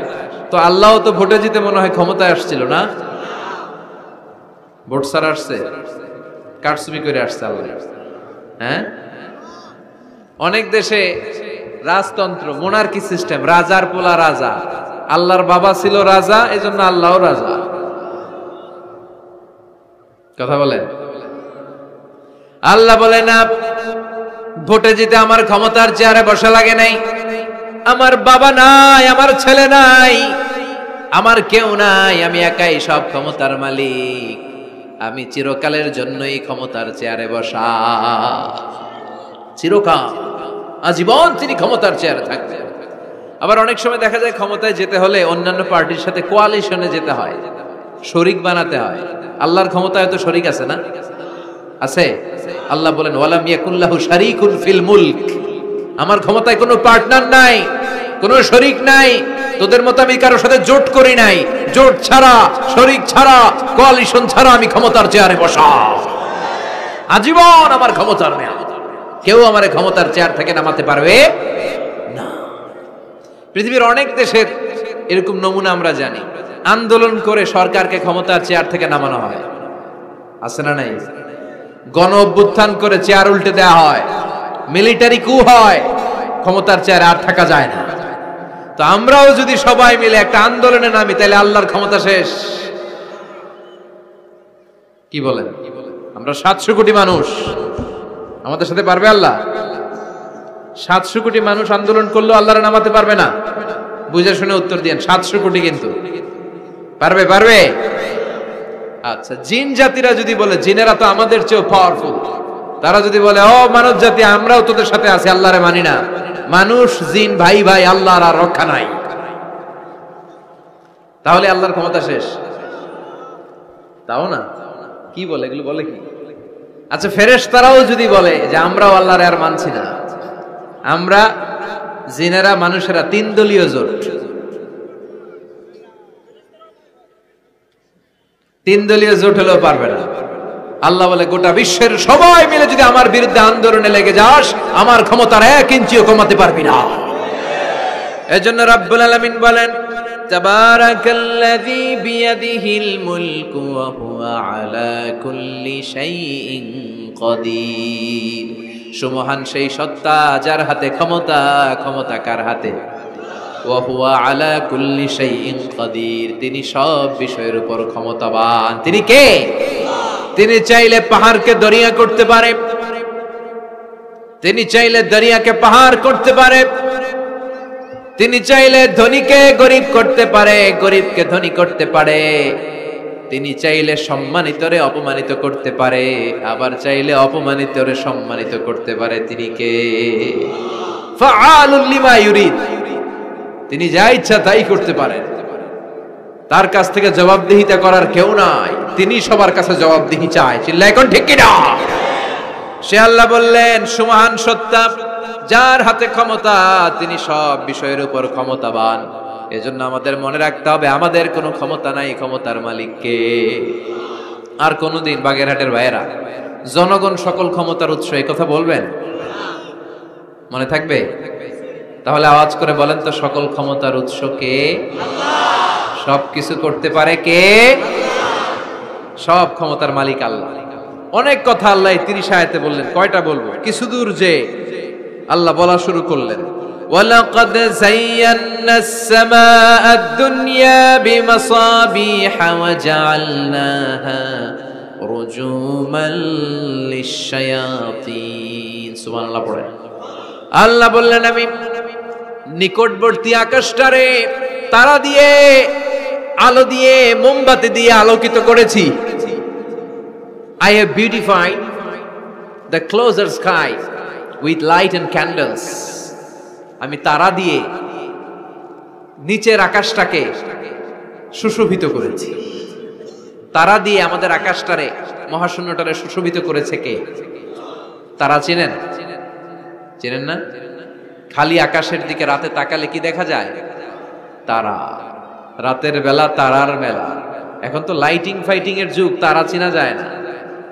তো আল্লাহও তো ভোটে জিতে মনে হয় ক্ষমতায় আসছিল না? ভোট ছাড়া আসছে? কারচুপি করে আসছে আল্লাহ? হ্যাঁ, অনেক দেশে রাজতন্ত্র, মোনার্কি সিস্টেম, রাজার পোলা রাজা, আল্লাহর বাবা ছিল রাজা, এজন্য আল্লাহও রাজা। কথা বলেন। আল্লাহ বলে না, ভোটে জিতে আমার ক্ষমতার চেয়ারে বসা লাগে নাই, আমার বাবা নাই, আমার ছেলে নাই, আমার কেউ নাই, আমি একাই সব ক্ষমতার মালিক, আমি চিরকালের জন্যই ক্ষমতার চেয়ারে বসা। চিরকাল, আজীবন তিনি ক্ষমতার চেয়ারে থাকবেন। আবার অনেক সময় দেখা যায় ক্ষমতায় যেতে হলে অন্যান্য পার্টির সাথে কোয়ালিশনে যেতে হয়, শরিক বানাতে হয়। আল্লাহর ক্ষমতায় তো শরিক আছে না? আছে। আল্লাহ বলেন ওয়ালাম ইয়াকুল্লাহু শারীকুন ফিল মুলক, আমার ক্ষমতায় কোনো পার্টনার নাই, কোনো শরিক নাই। তোদের মতো আমি কারোর সাথে জোট করি নাই। জোট ছাড়া, শরিক ছাড়া, কোয়ালিশন ছাড়া আমি ক্ষমতার চেয়ারে বসা। আজীবন আমার ক্ষমতার মেয়াদ, কেউ আমার ক্ষমতার চেয়ার থেকে নামাতে পারবে না। পৃথিবীর অনেক দেশের এরকম নমুনা আমরা জানি। আন্দোলন করে সরকারকে ক্ষমতার চেয়ার থেকে নামানো হয়, আছে না নাই? গণ অভ্যুত্থান করে চেয়ার উল্টে দেওয়া হয়, মিলিটারি কু হয়, ক্ষমতার চেয়ারে আর থাকা যায় না। তো আমরাও যদি সবাই মিলে একটা আন্দোলনে নামি, তাহলে আল্লাহর ক্ষমতা শেষ। কি বলেন? আমরা 700 কোটি মানুষ, আমাদের সাথে পারবে আল্লাহ? 700 কোটি মানুষ আন্দোলন করলেও আল্লাহরে নামাতে পারবে না? বুঝে শুনে উত্তর দিয়েন। 700 কোটি কিন্তু পারবে? পারবে? আচ্ছা, জিন জাতিরা যদি বলে, জিনেরা তো আমাদের চেয়েও পাওয়ারফুল, তারা যদি বলে ও মানব জাতি আমরাও তোদের সাথে আছি, আল্লাহরে মানি না, মানুষ জিন ভাই ভাই, আল্লাহর আর রক্ষা নাই, তাহলে আল্লাহর ক্ষমতা শেষ? তাও না। কি বলে এগুলো? বলে কি? আচ্ছা, ফেরেশতারাও যদি বলে যে আমরাও আল্লাহর আর মানছি না, আমরা জিনেরা মানুষেরা 3 দলীয় জোট, 3 দলীয় জোট হলেও পারবে না। আল্লাহ বলে গোটা বিশ্বের সবাই মিলে যদি আমার বিরুদ্ধে আন্দোলনে লেগে যাস, আমার ক্ষমতার 1 ইঞ্চিও কমাতে পারবি না। এজন্য রাব্বুল আলামিন বলেন তাবারাকাল্লাযী বিয়াদিহিল মুলকু ওয়া হুয়া আলা কুল্লি শাইইন কাদির। সুমহান সেই সত্তা যার হাতে ক্ষমতা, ক্ষমতা কার হাতে? ওয়া হুয়া আলা কুল্লি শাইইন কাদির, তিনি সব বিষয়ের উপর ক্ষমতাবান। তিনি কে? তিনি চাইলে পাহাড়কে দরিয়া করতে পারে, তিনি চাইলে দরিয়াকে পাহাড় করতে পারে, তিনি চাইলে ধনীকে গরিব করতে পারে, গরিবকে ধনী করতে পারে, তিনি চাইলে সম্মানিতরে অপমানিত করতে পারে, আবার চাইলে অপমানিতরে সম্মানিত করতে পারে। তিনি কে? ফাআলুল লিমা ইউরিদ, তিনি যা ইচ্ছা তাই করতে পারেন, তার কাছ থেকে জবাবদিহিতা করার কেউ নাই, তিনি সবার কাছে জবাবদিহি চায়। চিল্লায় এখন ঠিক কিনা? সে আল্লাহ বললেন সুমহান সত্তা যার হাতে ক্ষমতা, তিনি সব বিষয়ের উপর ক্ষমতাবান। এজন্য আমাদের মনে রাখতে হবে আমাদের কোনো ক্ষমতা নাই, ক্ষমতার মালিক কে? আর কোনদিন বাগেরহাটের ভাইয়েরা জনগণ সকল ক্ষমতার উৎস, এই কথা বলবেন? মনে থাকবে? তাহলে আওয়াজ করে বলেন তো, সকল ক্ষমতার উৎস কে? আল্লাহ। সব কিছু করতে পারে কে? আল্লাহ। সব ক্ষমতার মালিক আল্লাহ। অনেক কথা আল্লাহ 30 আয়াতে বললেন, কয়টা বলবো? কিছু দূর যে আল্লাহ বলা শুরু করলেন ওয়ালাকাদ যায়্যানাস সামাআদ দুনিয়া বিমাসাবিহা ওয়া জাআলনাহা রুজুমান লিশ-শায়াতিন। সুবহানাল্লাহ পড়েন। আল্লাহ বললেন আমি নিকটবর্তী আকাশটারে তারা দিয়ে, আলো দিয়ে, মোমবাতি দিয়ে আলোকিত করেছি। I have beautified the closer sky with light and candles. আমি তারা দিয়ে নিচের আকাশটাকে সুশোভিত করেছি। তারা দিয়ে আমাদের আকাশটারে, মহাশূন্যটারে সুশোভিত করেছে কে? তারা চেনেন? চেনেন না? খালি আকাশের দিকে রাতে তাকালে কি দেখা যায়? তারা। রাতের বেলা তারার মেলা। এখন তো লাইটিং ফাইটিং এর যুগ, তারা চেনা যায় না।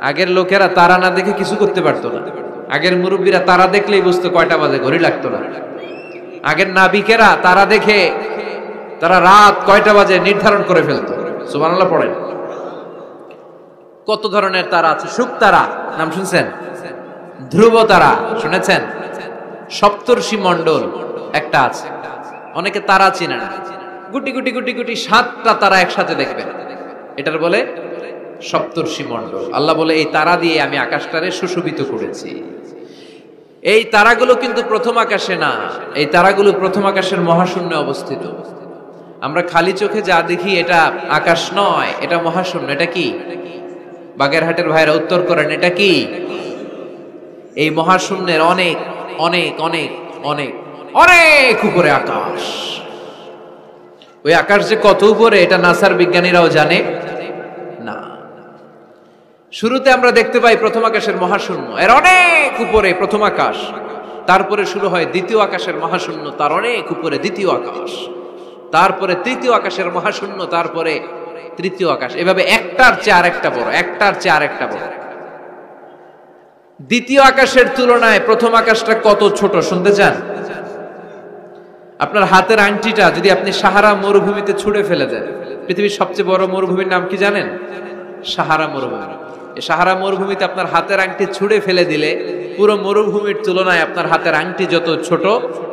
আগের লোকেরা তারা না দেখে কিছু করতে পারতো না। আগের মুরব্বীরা তারা দেখলেই বুঝতো কয়টা বাজে, ঘড়ি লাগতো না। আগের নাবিকেরা তারা দেখে তারা রাত কয়টা বাজে নির্ধারণ করে ফেলতো। সুবহানাল্লাহ পড়েন। কত ধরনের তারা আছে। শুক তারা নাম শুনছেন? ধ্রুব তারা শুনেছেন? সপ্তর্ষি মণ্ডল একটা আছে, অনেকে তারা চিনে না। গুটি গুটি গুটি গুটি 7টা তারা একসাথে দেখবেন, এটার বলে সপ্তর্ষি মণ্ডল। আল্লাহ বলে এই তারা দিয়ে আমি আকাশটারে সুশোভিত করেছি। এই তারাগুলো কিন্তু প্রথম আকাশে না, এই তারাগুলো প্রথম আকাশের মহাশূন্যে অবস্থিত। আমরা খালি চোখে যা দেখি এটা আকাশ নয়, এটা মহাশূন্য। এটা কি? বাগেরহাটের ভাইরা উত্তর করেন, এটা কি? এই মহাশূন্যের অনেক অনেক অনেক অনেক অনেক উপরে আকাশ। ওই আকাশ যে কত উপরে এটা নাসার বিজ্ঞানীরাও জানে না। শুরুতে আমরা দেখতে পাই প্রথম আকাশের মহাশূন্য, এর অনেক উপরে প্রথম আকাশ। তারপরে শুরু হয় দ্বিতীয় আকাশের মহাশূন্য, তার অনেক উপরে দ্বিতীয় আকাশ। তারপরে তৃতীয় আকাশের মহাশূন্য, তারপরে তৃতীয় আকাশ। এভাবে একটার চেয়ে আরেকটা বড়, একটার চেয়ে আরেকটা বড়। দ্বিতীয় আকাশের তুলনায় প্রথম আকাশটা কত ছোট শুনতে চান? আপনার হাতের আংটিটা যদি আপনি সাহারা মরুভূমিতে ছুঁড়ে ফেলে দেন, পৃথিবীর সবচেয়ে বড় মরুভূমির নাম কি জানেন? সাহারা মরুভূমি। এই সাহারা মরুভূমিতে আপনার হাতের আংটি ছুঁড়ে ফেলে দিলে পুরো মরুভূমির তুলনায় আপনার হাতের আংটি যত ছোট,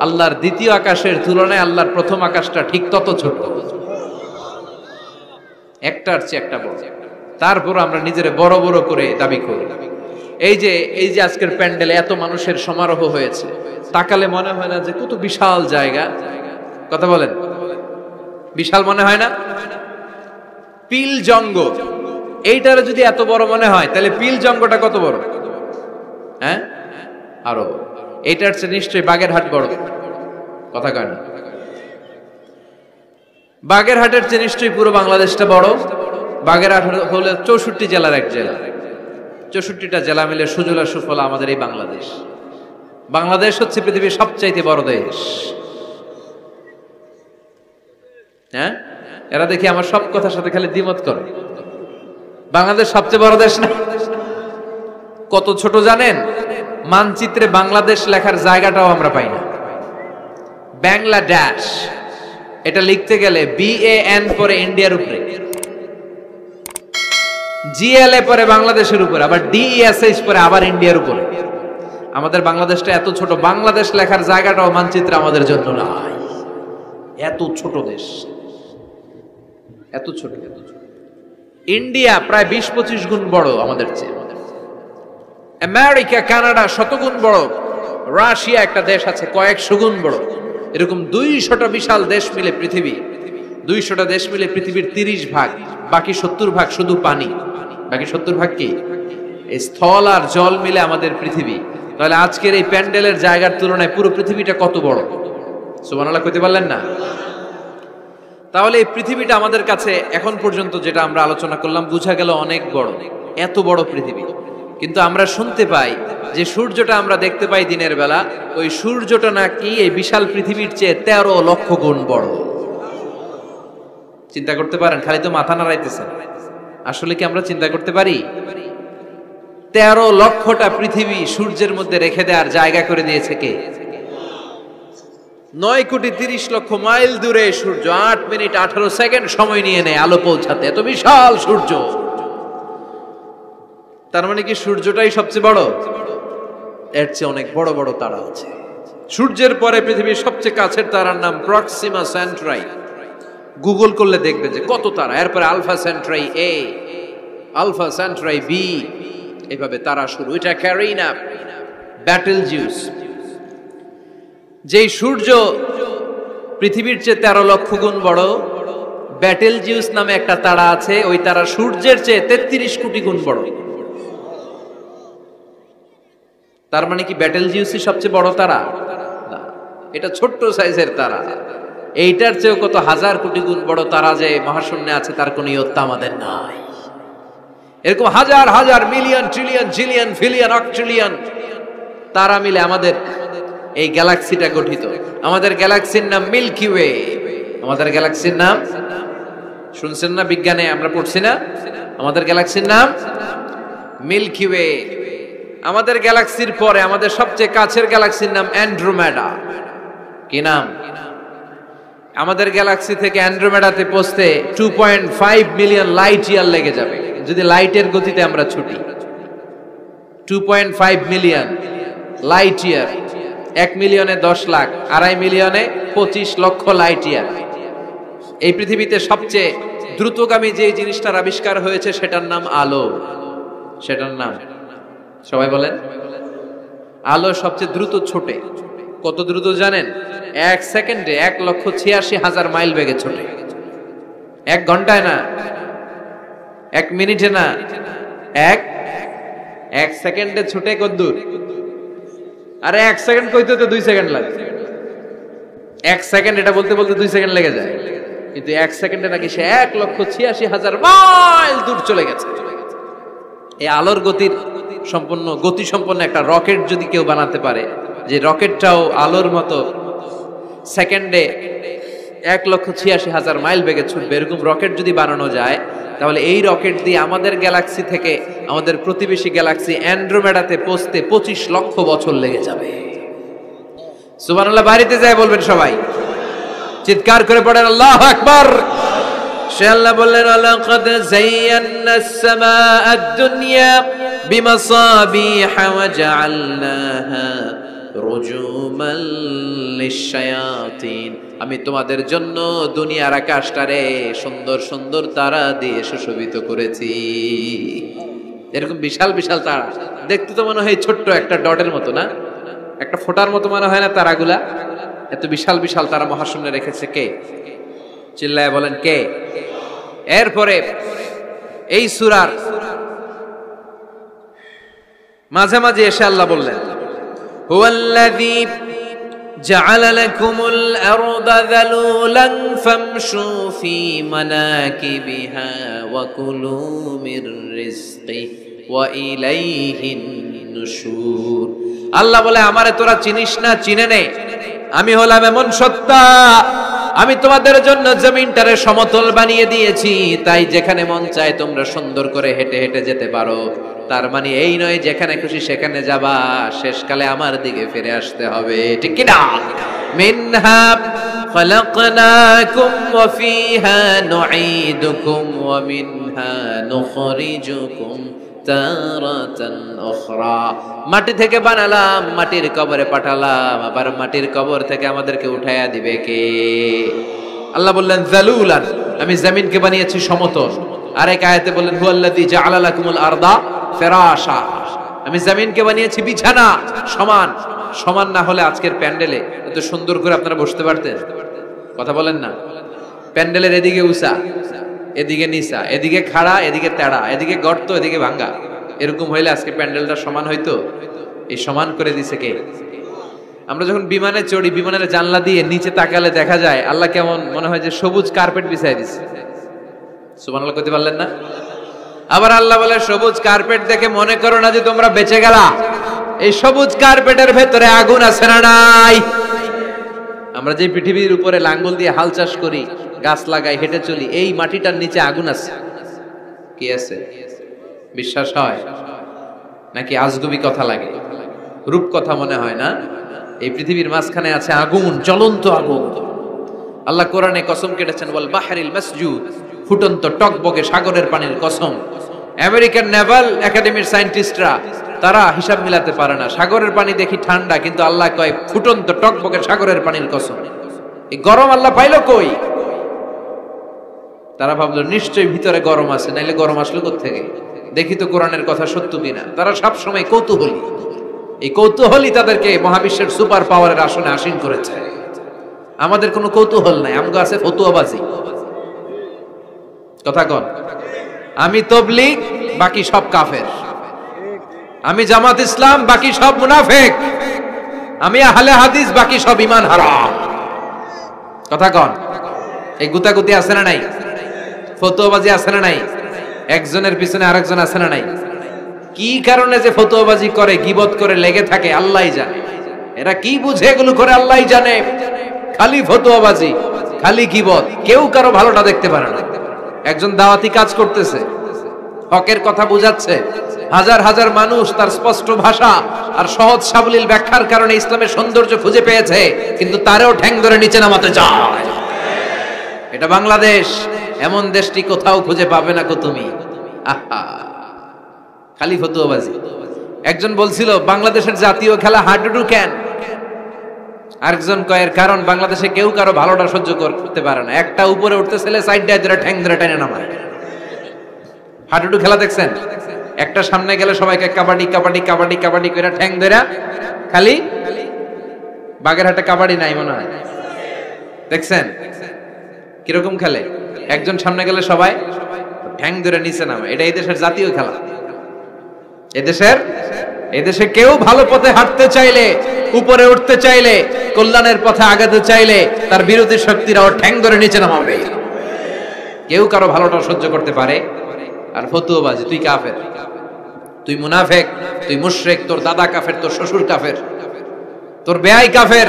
আল্লাহর দ্বিতীয় আকাশের তুলনায় আল্লাহর প্রথম আকাশটা ঠিক তত ছোট। একটার চেয়ে একটা বড়। তারপর আমরা নিজেরা বড় বড় করে দাবি করি। এই যে আজকের প্যান্ডেলে এত মানুষের সমারোহ হয়েছে, তাকালে মনে হয় না যে কত বিশাল জায়গা? কথা বলেন, বিশাল মনে হয় না? পিল জঙ্গ এইটারে যদি এত বড় মনে হয়, তাহলে পিল জঙ্গটা কত বড়? হ্যাঁ, আরো। এইটার চেয়ে নিশ্চয়ই বাগেরহাট বড়। কথা কয় না? বাগেরহাটের চেয়ে নিশ্চয়ই পুরো বাংলাদেশটা বড়। বাগেরহাট হলো 64 জেলার এক জেলা। 64টা জেলা মিলে সুজলা সুফলা আমাদের এই বাংলাদেশ। বাংলাদেশ হচ্ছে পৃথিবীর সবচাইতে বড় দেশ। হ্যাঁ, এরা দেখি আমার সব কথার সাথে খালি দ্বিমত করে। বাংলাদেশ সবচেয়ে বড় দেশ না? কত ছোট জানেন? মানচিত্রে বাংলাদেশ লেখার জায়গাটাও আমরা পাই না। বাংলাদেশ এটা লিখতে গেলে BAN পরে ইন্ডিয়ার উপরে, GLA পরে বাংলাদেশের উপরে, আবার DESH পরে আবার ইন্ডিয়ার উপরে। আমাদের বাংলাদেশটা এত ছোট, বাংলাদেশ লেখার জায়গাটাও মানচিত্রে আমাদের জন্য নাই। এত ছোট দেশ, এত ছোট। ইন্ডিয়া প্রায় 20-25 গুণ বড় আমাদের চেয়ে। আমেরিকা, কানাডা শতগুণ বড়। রাশিয়া একটা দেশ আছে কয়েকশো গুণ বড়। এরকম 200টা বিশাল দেশ মিলে পৃথিবী। 200টা দেশ মিলে পৃথিবীর 30 ভাগ, বাকি 70 ভাগ শুধু পানি। বাকি 70 ভাগ কি? এই স্থল আর জল মিলে আমাদের পৃথিবী। তাহলে আজকের এই প্যান্ডেলের জায়গার তুলনায় পুরো পৃথিবীটা কত বড়? সুবহানাল্লাহ কইতে পারলেন না? তাহলে এই পৃথিবীটা আমাদের কাছে এখন পর্যন্ত যেটা আমরা আলোচনা করলাম বোঝা গেল অনেক বড়, এত বড় পৃথিবী। কিন্তু আমরা শুনতে পাই যে সূর্যটা আমরা দেখতে পাই দিনের বেলা, ওই সূর্যটা নাকি এই বিশাল পৃথিবীর চেয়ে 13 লক্ষ গুণ বড়। চিন্তা করতে পারেন? খালি তো মাথা নাড়াইতেছেন। আসলে কি আমরা চিন্তা করতে পারি? 13 লক্ষটা পৃথিবী সূর্যের মধ্যে রেখে দেওয়ার জায়গা করে দিয়েছে কে? 9,30,00,000 মাইল দূরে সূর্য 8 মিনিট 18 সেকেন্ড সময় নিয়ে নেয় আলো পৌঁছাতে। এত বিশাল সূর্য। তার মানে কি সূর্যটাই সবচেয়ে বড়? এর চেয়ে অনেক বড় বড় তারা আছে। সূর্যের পরে পৃথিবীর সবচেয়ে কাছের তারার নাম প্রক্সিমা সেন্ট্রাই। গুগল করলে দেখবে যে কত তারা। এরপরে alpha Centauri A, alpha Centauri B, এভাবে তারা শুরু। এটা ক্যারিনা, ব্যাটেল জিউস। যেই সূর্য পৃথিবীর চেয়ে 13 লক্ষ গুণ বড় ব্যাটেল জিউস নামে একটা তারা আছে, ওই তারা সূর্যের চেয়ে 33 কোটি গুণ বড়। তার মানে কি ব্যাটেল জিউসই সবচেয়ে বড় তারা? না, এটা ছোট্ট সাইজের তারা। এইটার চেয়েও কত হাজার কোটি গুণ বড় তারা যে মহাশূন্যে আছে তার কোনো ইয়ত্তা আমাদের নাই। এরকম হাজার হাজার million trillion zillion pillion octillion তারা মিলে আমাদের এই গ্যালাক্সিটা গঠিত। আমাদের গ্যালাক্সির নাম মিল্কি ওয়ে। আমাদের গ্যালাক্সির নাম শুনছেন না? বিজ্ঞানে আমরা পড়ছি না? আমাদের গ্যালাক্সির নাম মিল্কি ওয়ে। আমাদের গ্যালাক্সির পরে আমাদের সবচেয়ে কাছের গ্যালাক্সির নাম অ্যান্ড্রোমেডা। কি নাম? আমাদের গ্যালাক্সি থেকে অ্যান্ড্রোমেডাতে পৌঁছতে 2.5 মিলিয়ন লাইট ইয়ার লেগে যাবে যদি লাইটের গতিতে আমরা ছুটি। 2.5 মিলিয়ন লাইট ইয়ার, 1 মিলিয়নে 10 লাখ, 2.5 মিলিয়নে 25 লক্ষ লাইট ইয়ার। এই পৃথিবীতে সবচেয়ে দ্রুতগামী যে জিনিসটার আবিষ্কার হয়েছে সেটার নাম আলো। সেটার নাম সবাই বলেন। আলো সবচেয়ে দ্রুত ছোটে। কত দ্রুত জানেন? 1 সেকেন্ডে 1,86,000 মাইল বেগে ছোটে। 1 ঘন্টায় না, 1 মিনিটে না, এক সেকেন্ডে ছুটে কত দূর? আরে 1 সেকেন্ড কইতে তো 2 সেকেন্ড লাগে। 1 সেকেন্ড এটা বলতে বলতে 2 সেকেন্ড লেগে যায়, কিন্তু 1 সেকেন্ডে নাকি সে 1,86,000 মাইল দূর চলে গেছে। এই আলোর গতির গতি সম্পন্ন একটা রকেট যদি কেউ বানাতে পারে, যে রকেটটাও আলোর মতো সেকেন্ডে 1,86,000 মাইল বেগে ছুটবে, এরকম রকেট যদি বানানো যায়, তাহলে এই রকেট দিয়ে আমাদের গ্যালাক্সি থেকে আমাদের প্রতিবেশী গ্যালাক্সি অ্যান্ড্রোমেডাতে পৌঁছতে 25 লক্ষ বছর লেগে যাবে। সুবহানাল্লাহ বাড়িতে যায় বলবেন সবাই, চিৎকার করে পড়েন আল্লাহু আকবার। সে আল্লাহ বললেন, লাকাদ যায়্যানাস সামাআদ দুনিয়া বিমাসাবিহা ওয়া জাআলনাহা রুজুমান লিশ-শায়াতিন। আমি তোমাদের জন্য দুনিয়ার আকাশটারে সুন্দর সুন্দর তারা দিয়ে সুশোভিত করেছি। এরকম বিশাল বিশাল তারা দেখতে তো মনে হয় ছোট্ট একটা ডটের মতো না, একটা ফোঁটার মতো মনে হয় না তারাগুলা? এত বিশাল বিশাল তারা মহাশূন্যে রেখেছে কে? চিল্লায় বলেন কে? এরপরে এই সূরার মাঝে মাঝে এসে আল্লাহ বললেন, হুয়াল্লাযী জাআলা লাকুমুল আরদা যালুলান ফামশু ফি মানাকিবিহা ওয়া কুলু মির রিজকি ওয়া ইলাইহিন নুশুর। আল্লাহ বলে, আমারে তোরা চিনিস না, চিনে নে। আমি হলাম এমন সত্তা, আমি তোমাদের জন্য জমিনটারে সমতল বানিয়ে দিয়েছি, তাই যেখানে মন চায় তোমরা সুন্দর করে হেঁটে হেঁটে যেতে পারো। তার মানে এই নয় যেখানে খুশি সেখানে যাবা, শেষকালে আমার দিকে ফিরে আসতে হবে, ঠিক কি না? মিনহা খালাকনাকুম ওয়া ফিহা নুঈদুকুম ওয়া মিনহা নুখরিজুকুম তারাতান উখরা। মাটি থেকে বানালাম, মাটির কবরে পাঠালাম, আবার মাটির কবর থেকে আমাদেরকে উঠায়া দিবে কে? আল্লাহ বললেন যালুলান, আমি জমিনকে বানিয়েছি সমতল। আরেক আয়াতে বললেন হুয়াল্লাযী জাআলা লাকুমুল আরদা ফিরাশা, আমি জমিনকে বানিয়েছি বিছানা। সমান সমান না হলে আজকের প্যান্ডেলে এত সুন্দর করে আপনারা বসতে পারতেন? কথা বলেন না। প্যান্ডেলের এদিকে উঁচা, এদিকে নিচা, এদিকে খাড়া, এদিকে তেড়া, এদিকে গর্ত, এদিকে ভাঙ্গা, এরকম হইলে আজকে প্যান্ডেলটা সমান হইতো? এই সমান করে দিছে কে? আমরা যখন বিমানে চড়ি, বিমানের জানলা দিয়ে নিচে তাকালে দেখা যায় আল্লাহ কেমন মনে হয় যে সবুজ কার্পেট বিছাই দিছে। সুবহানাল্লাহ কইতে পারলেন না? আবার আল্লাহ বলে, সবুজ কার্পেট দেখে মনে করো না যে তোমরা বেঁচে গেলা, এই সবুজ কার্পেটের ভেতরে আগুন আছে না নাই? আমরা যে পৃথিবীর উপরে লাঙ্গল দিয়ে হাল চাষ করি, গাছ লাগাই, হেঁটে চলি, এই মাটিটার নিচে আগুন আছে। কি আছে? বিশ্বাস হয় নাকি আজগুবি কথা লাগে? রূপ কথা মনে হয় না? এই পৃথিবীর মাঝখানে আছে আগুন, জ্বলন্ত আগুন। আল্লাহ কোরআনে কসম কেটেছেন, ওয়াল বাহরিল মাসজুদ, ফুটন্ত টকবকে সাগরের পানির কসম। আমেরিকান নেভাল একাডেমির সায়েন্টিস্টরা তারা হিসাব মিলাতে পারে না, সাগরের পানি দেখি ঠান্ডা, কিন্তু আল্লাহ কয় ফুটন্ত টকবকে সাগরের পানির কসম। এই গরম আল্লাহ পাইলো কই? তারা ভাবলো নিশ্চয়ই ভিতরে গরম আছে, নাইলে গরম আসলো কোত্থেকে? দেখি তো কোরআনের কথা সত্য কিনা। তারা সব সময় কৌতূহলী, এই কৌতূহলী তাদেরকে মহাবিশ্বের সুপার পাওয়ারের আসনে আসীন করেছে। আমাদের কোনো কৌতূহল নাই, আমগো আছে ফতুয়াবাজি। কথা কন, আমি তবলিগ, বাকি সব কাফের। আমি জামাত ইসলাম, বাকি সব মুনাফিক। আমি আহলে হাদিস, বাকি সব ঈমান হারাম। কথা কন, এই গুতাগুতি আছে না নাই? ফতুয়াবাজি আছে না নাই? একজনের পিছনে আরেকজন আছে না নাই? কি কারণে যে ফতুয়াবাজি করে, গীবত করে লেগে থাকে আল্লাহই জানে। এরা কি বুঝে এগুলো করে আল্লাহই জানে। খালি ফতুয়াবাজি, খালি গীবত, কেউ কারো ভালোটা দেখতে পারে না। একজন দাওয়াতি কাজ করতেছে, হকের কথা বুঝাচ্ছে, হাজার হাজার মানুষ তার স্পষ্ট ভাষা আর সহজ সাবলীল ব্যাখ্যার কারণে ইসলামের সৌন্দর্য খুঁজে পেয়েছে, কিন্তু তারেও ঠ্যাং ধরে নিচে নামাতে চায়। এটা বাংলাদেশ, এমন দেশটি কোথাও খুঁজে পাবে না কো তুমি। আহা, খালি ফতুয়াবাজি। একজন বলছিল বাংলাদেশের জাতীয় খেলা হাডুডু কেন? আরেকজন কয়ের কারণ বাংলাদেশে কেউ কারো ভালোটা সহ্য করতে পারে না। একটা উপরে উঠতে ছেলে সাইড দিয়ে ধরে ঠ্যাং ধরে টেনে নামায়। হাডুডু খেলা দেখছেন? একটা সামনে গেলে সবাইকে কাবাডি কাবাডি কাবাডি কাবাডি করে ঠ্যাং ধরে, খালি বাগেরহাটে কাবাডি নাই মনে হয়, দেখছেন কিরকম খেলে? একজন সামনে গেলে সবাই ঠ্যাং ধরে নিচে নামে। এটা এই দেশের জাতীয় খেলা। এদেশে কেউ ভালো পথে হাঁটতে চাইলে, উপরে উঠতে চাইলে, কল্যাণের পথে আগাতে চাইলে তার বিরোধী শক্তিরাও ঠ্যাং ধরে নিচে নামাবে। কেউ কারো ভালোটা সহ্য করতে পারে? আর ফতুয়াবাজি, তুই কাফের, তুই মুনাফিক, তুই মুশরিক, তোর দাদা কাফের, তোর শ্বশুর কাফের, তোর বেয়াই কাফের।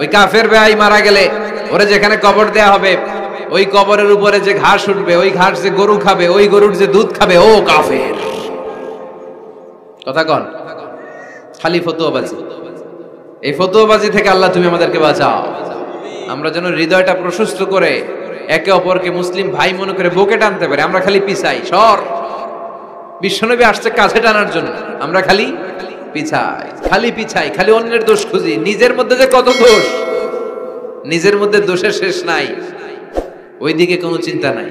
ওই কাফের বেয়াই মারা গেলে ওরে যেখানে কবর দেয়া হবে, ওই কবরের উপরে যে ঘাস উঠবে, ওই ঘাস যে গরু খাবে, ওই গরুর যে দুধ খাবে, ও কাফের। কথা কন, খালি ফতুয়াবাজি। এই ফতুয়াবাজি থেকে আল্লাহ তুমি আমাদেরকে বাঁচাও। আমরা যেন হৃদয়টা প্রশস্ত করে একে অপরকে মুসলিম ভাই মনে করে বুকে টানতে পারি। আমরা খালি পিছাই, সর, বিশ্বনবী আসছে কাছে টানার জন্য, আমরা খালি পিছাই, খালি পিছাই, খালি অন্যের দোষ খুঁজি। নিজের মধ্যে যে কত দোষ, নিজের মধ্যে দোষের শেষ নাই, ওইদিকে কোনো চিন্তা নাই।